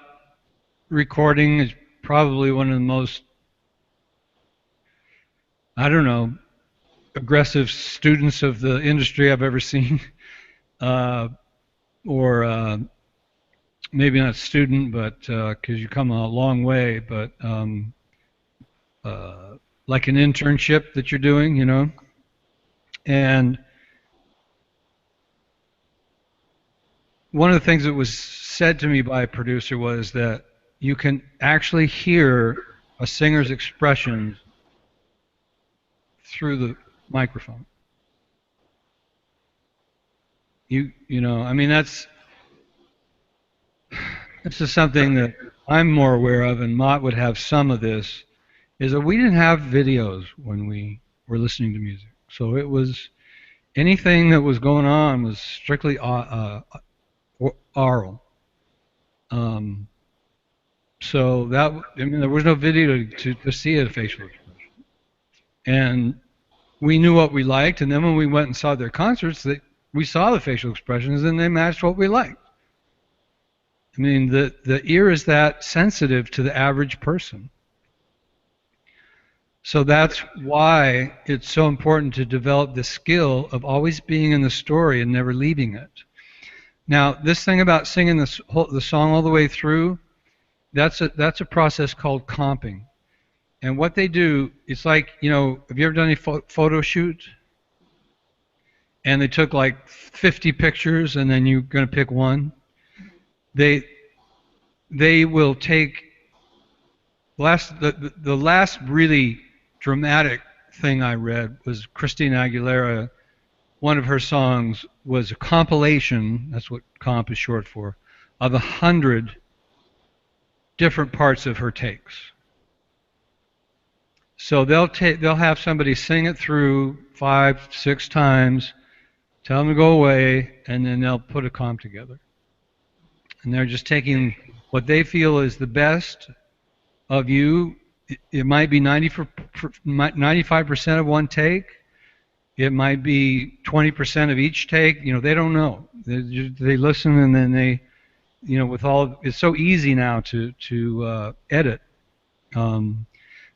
recording. Is probably one of the most, I don't know, aggressive students of the industry I've ever seen. Or maybe not student, but because you come a long way, but like an internship that you're doing, you know. And one of the things that was said to me by a producer was that you can actually hear a singer's expressions through the microphone. You know, I mean that's just something that I'm more aware of, and Mott would have some of this, is that we didn't have videos when we were listening to music. So it was anything that was going on was strictly oral. So that, I mean, there was no video to see a facial expression. And we knew what we liked, and then when we went and saw their concerts, we saw the facial expressions, and they matched what we liked. I mean, the ear is that sensitive to the average person. So that's why it's so important to develop the skill of always being in the story and never leaving it. Now, this thing about singing the song all the way through, that's a process called comping. And what they do, it's like, you know, have you ever done any photo shoot? And they took like 50 pictures, and then you're going to pick one. They will take the last really dramatic thing I read was Christina Aguilera. One of her songs was a compilation, that's what comp is short for, of 100 different parts of her takes. So they'll have somebody sing it through 5, 6 times, tell them to go away, and then they'll put a comp together. And they're just taking what they feel is the best of you. It might be 95% of one take. It might be 20% of each take. You know, they don't know. They listen, and then they, you know, with all, it's so easy now to edit,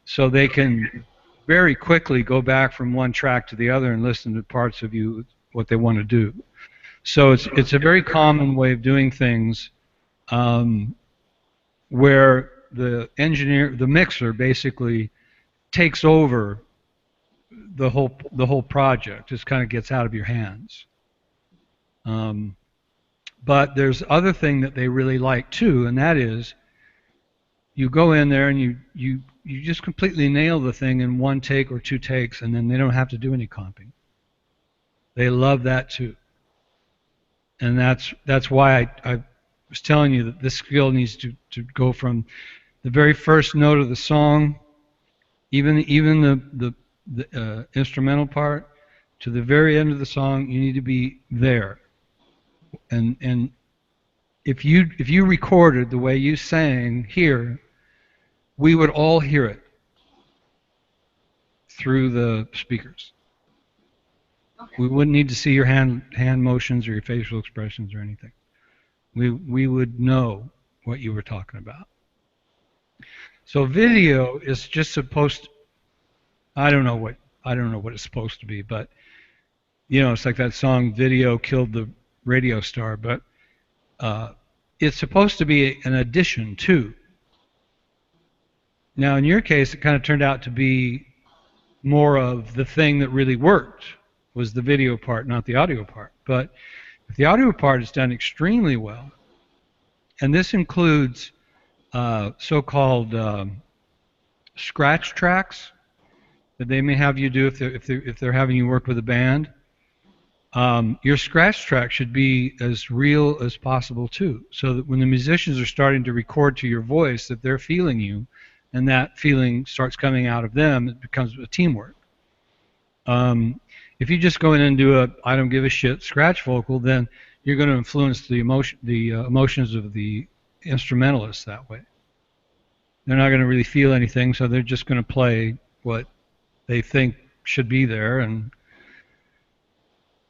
so they can very quickly go back from one track to the other and listen to parts of you what they want to do. So it's a very common way of doing things, where the mixer basically takes over the whole project. Just kind of gets out of your hands. But there's other thing that they really like too, and that is you go in there and you just completely nail the thing in 1 take or 2 takes, and then they don't have to do any comping. They love that too. And that's why was telling you that this skill needs to go from the very first note of the song, even the instrumental part, to the very end of the song. You need to be there. And if you recorded the way you sang here, we would all hear it through the speakers. Okay. We wouldn't need to see your hand motions or your facial expressions or anything. We would know what you were talking about. So video is just supposed to, I don't know what it's supposed to be, but it's like that song "Video Killed the Radio Star," but it's supposed to be an addition too. Now, in your case, it kind of turned out to be more of the thing that really worked was the video part, not the audio part. But if the audio part is done extremely well, and this includes so-called scratch tracks that they may have you do if they're having you work with a band. Your scratch track should be as real as possible too, so that when the musicians are starting to record to your voice, that they're feeling you, and that feeling starts coming out of them. It becomes a teamwork. If you just go in and do a "I don't give a shit" scratch vocal, then you're going to influence the emotions of the instrumentalists that way. They're not going to really feel anything, so they're just going to play what they think should be there and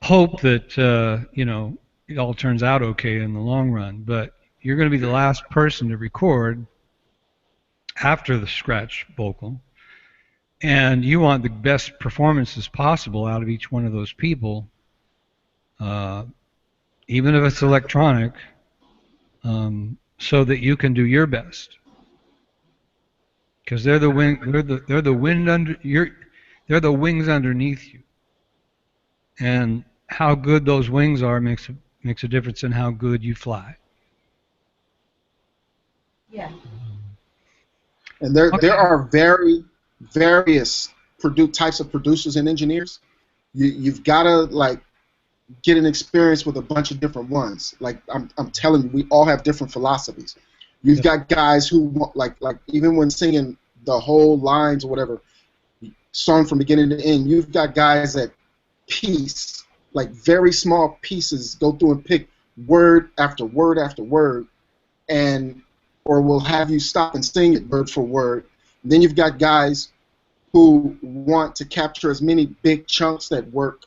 hope that it all turns out okay in the long run. But you're going to be the last person to record after the scratch vocal, and you want the best performances possible out of each one of those people, even if it's electronic, so that you can do your best. Because they're the wings underneath you, and how good those wings are makes a difference in how good you fly. Yeah. And there are various types of producers and engineers. You've got to get an experience with a bunch of different ones. Like I'm telling you, we all have different philosophies. You've got guys who want, like even when singing the whole lines or whatever, song from beginning to end, you've got guys that piece, like very small pieces, go through and pick word after word after word, or will have you stop and sing it word for word. And then you've got guys who want to capture as many big chunks that work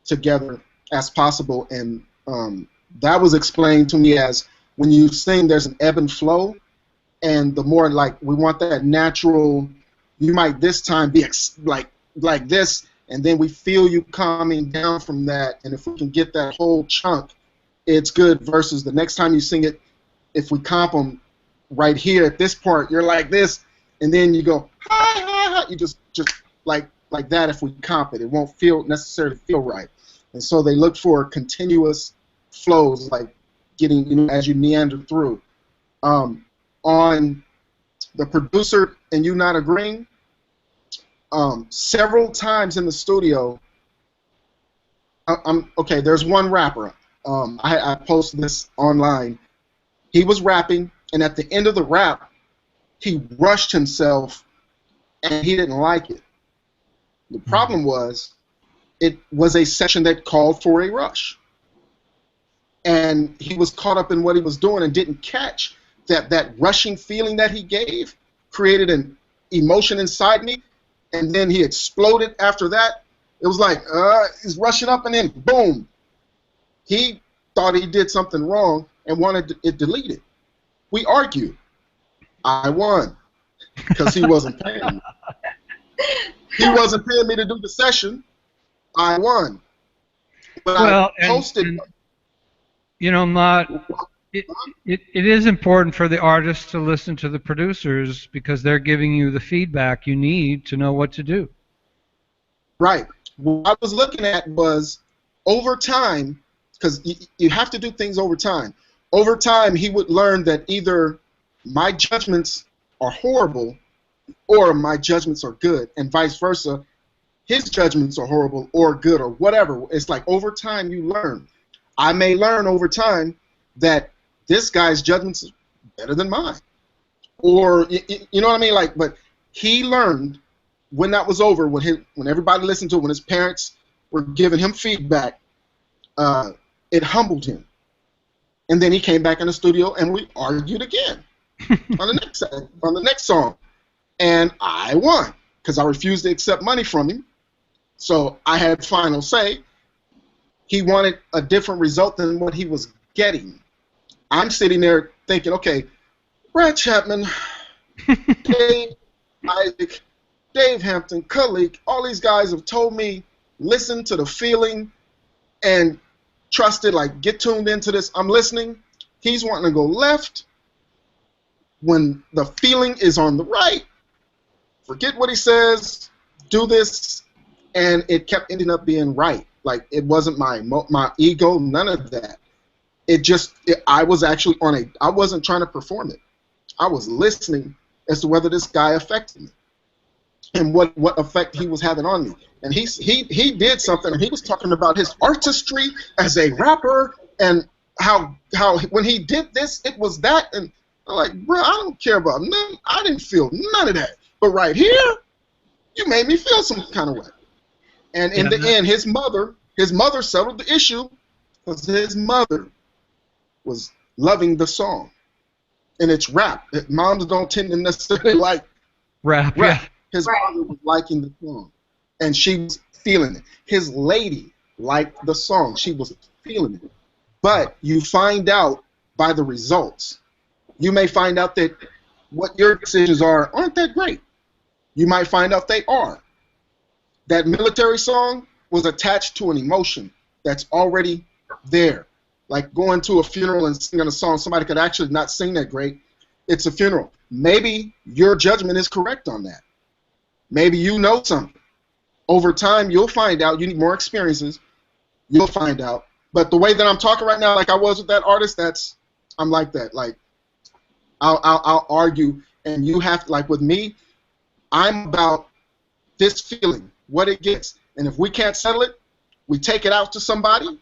together as possible, and that was explained to me as when you sing, there's an ebb and flow, and the more we want that natural, you might this time be like this, and then we feel you coming down from that, and if we can get that whole chunk, it's good, versus the next time you sing it, if we comp them right here at this part, you're like this, and then you go, ha, ha, ha, you just like that. If we comp it, it won't necessarily feel right. And so they look for continuous flows, like getting, as you meander through. On the producer and you not agreeing, several times in the studio, okay, there's one rapper. I posted this online. He was rapping, and at the end of the rap, he rushed himself, and he didn't like it. The problem was, it was a session that called for a rush. And he was caught up in what he was doing and didn't catch that rushing feeling that he gave created an emotion inside me, and then he exploded after that. It was like, he's rushing up, and then boom. He thought he did something wrong and wanted it deleted. We argued. I won because he wasn't paying me. He wasn't paying me to do the session. I won. But I posted. It is important for the artists to listen to the producers because they're giving you the feedback you need to know what to do. Right. What I was looking at was over time, because you have to do things over time. Over time, he would learn that either my judgments are horrible or my judgments are good, and vice versa. His judgments are horrible or good or whatever. It's like over time you learn. I may learn over time that this guy's judgment's better than mine. Or, you know what I mean? Like, but he learned when that was over, when everybody listened to it, when his parents were giving him feedback, it humbled him. And then he came back in the studio and we argued again on the next song. And I won because I refused to accept money from him. So I had final say. He wanted a different result than what he was getting. I'm sitting there thinking, okay, Brad Chapman, Dave Isaac, Dave Hampton, Kulik, all these guys have told me, listen to the feeling and trust it, like get tuned into this. I'm listening. He's wanting to go left when the feeling is on the right. Forget what he says, do this, and it kept ending up being right. Like, it wasn't my ego, none of that. I was actually I wasn't trying to perform it. I was listening as to whether this guy affected me and what effect he was having on me. And he did something, and he was talking about his artistry as a rapper and how when he did this, it was that. And I'm like, bro, I don't care about none. I didn't feel none of that. But right here, you made me feel some kind of way. And in the end, his mother settled the issue because his mother was loving the song. And it's rap. Moms don't tend to necessarily like rap. Yeah. His mother was liking the song. And she was feeling it. His lady liked the song. She was feeling it. But you find out by the results. You may find out that what your decisions aren't that great. You might find out they are. That military song was attached to an emotion that's already there. Like going to a funeral and singing a song, somebody could actually not sing that great. It's a funeral. Maybe your judgment is correct on that. Maybe you know something. Over time, you'll find out. You need more experiences. You'll find out. But the way that I'm talking right now, like I was with that artist, I'm like that. Like, I'll argue, and you have to, like with me, I'm about this feeling, what it gets. And if we can't settle it, we take it out to somebody.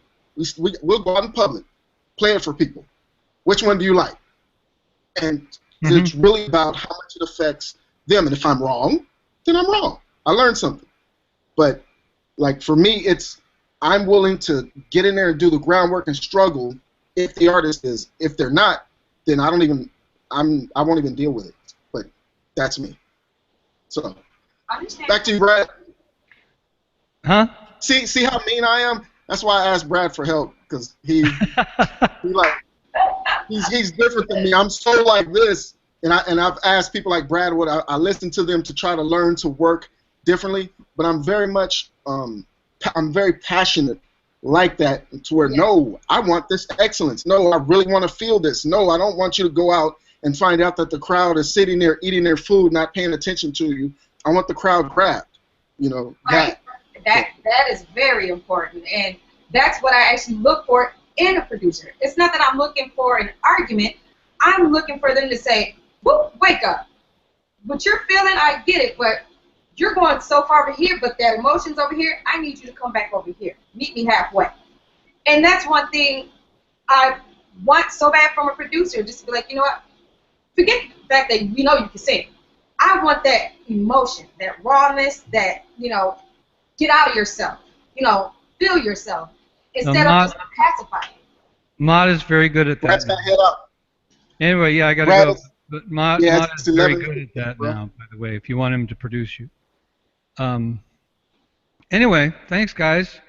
We'll go out in public, play it for people. Which one do you like? And it's really about how much it affects them. And if I'm wrong, then I'm wrong. I learned something. But like for me, I'm willing to get in there and do the groundwork and struggle if the artist is. If they're not, then I won't even deal with it. But that's me. So back to you, Brad. Huh? See how mean I am? That's why I asked Brad for help, because he's different than me. I'm so like this, and I've asked people like Brad what I listen to them to try to learn to work differently. But I'm very much I'm very passionate like that, to where no, I want this excellence. No, I really want to feel this. No, I don't want you to go out and find out that the crowd is sitting there eating their food, not paying attention to you. I want the crowd grabbed. You know, right. That is very important, and that's what I actually look for in a producer. It's not that I'm looking for an argument. I'm looking for them to say, "Whoop, wake up. What you're feeling, I get it, but you're going so far over here, but that emotion's over here. I need you to come back over here. Meet me halfway." And that's one thing I want so bad from a producer, just to be like, you know what? Forget the fact that you know you can sing. I want that emotion, that rawness, that, you know, get out of yourself, you know, feel yourself, instead of just pacifying. Maude is very good at that. Brad's got head up. Anyway, yeah, I got to go. But Maude is very good at that now, by the way, if you want him to produce you. Anyway, thanks, guys.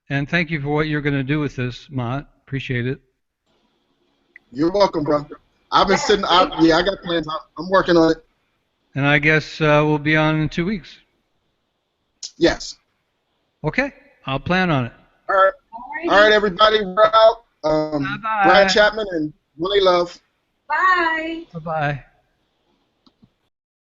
And thank you for what you're going to do with this, Maude. Appreciate it. You're welcome, bro. I've been sitting out. Yeah, I got plans. I'm working on it. And I guess we'll be on in 2 weeks. Yes. Okay. I'll plan on it. All right. All right, everybody. We're out. Bye-bye. Brad Chapman and Willie Love. Bye. Bye-bye.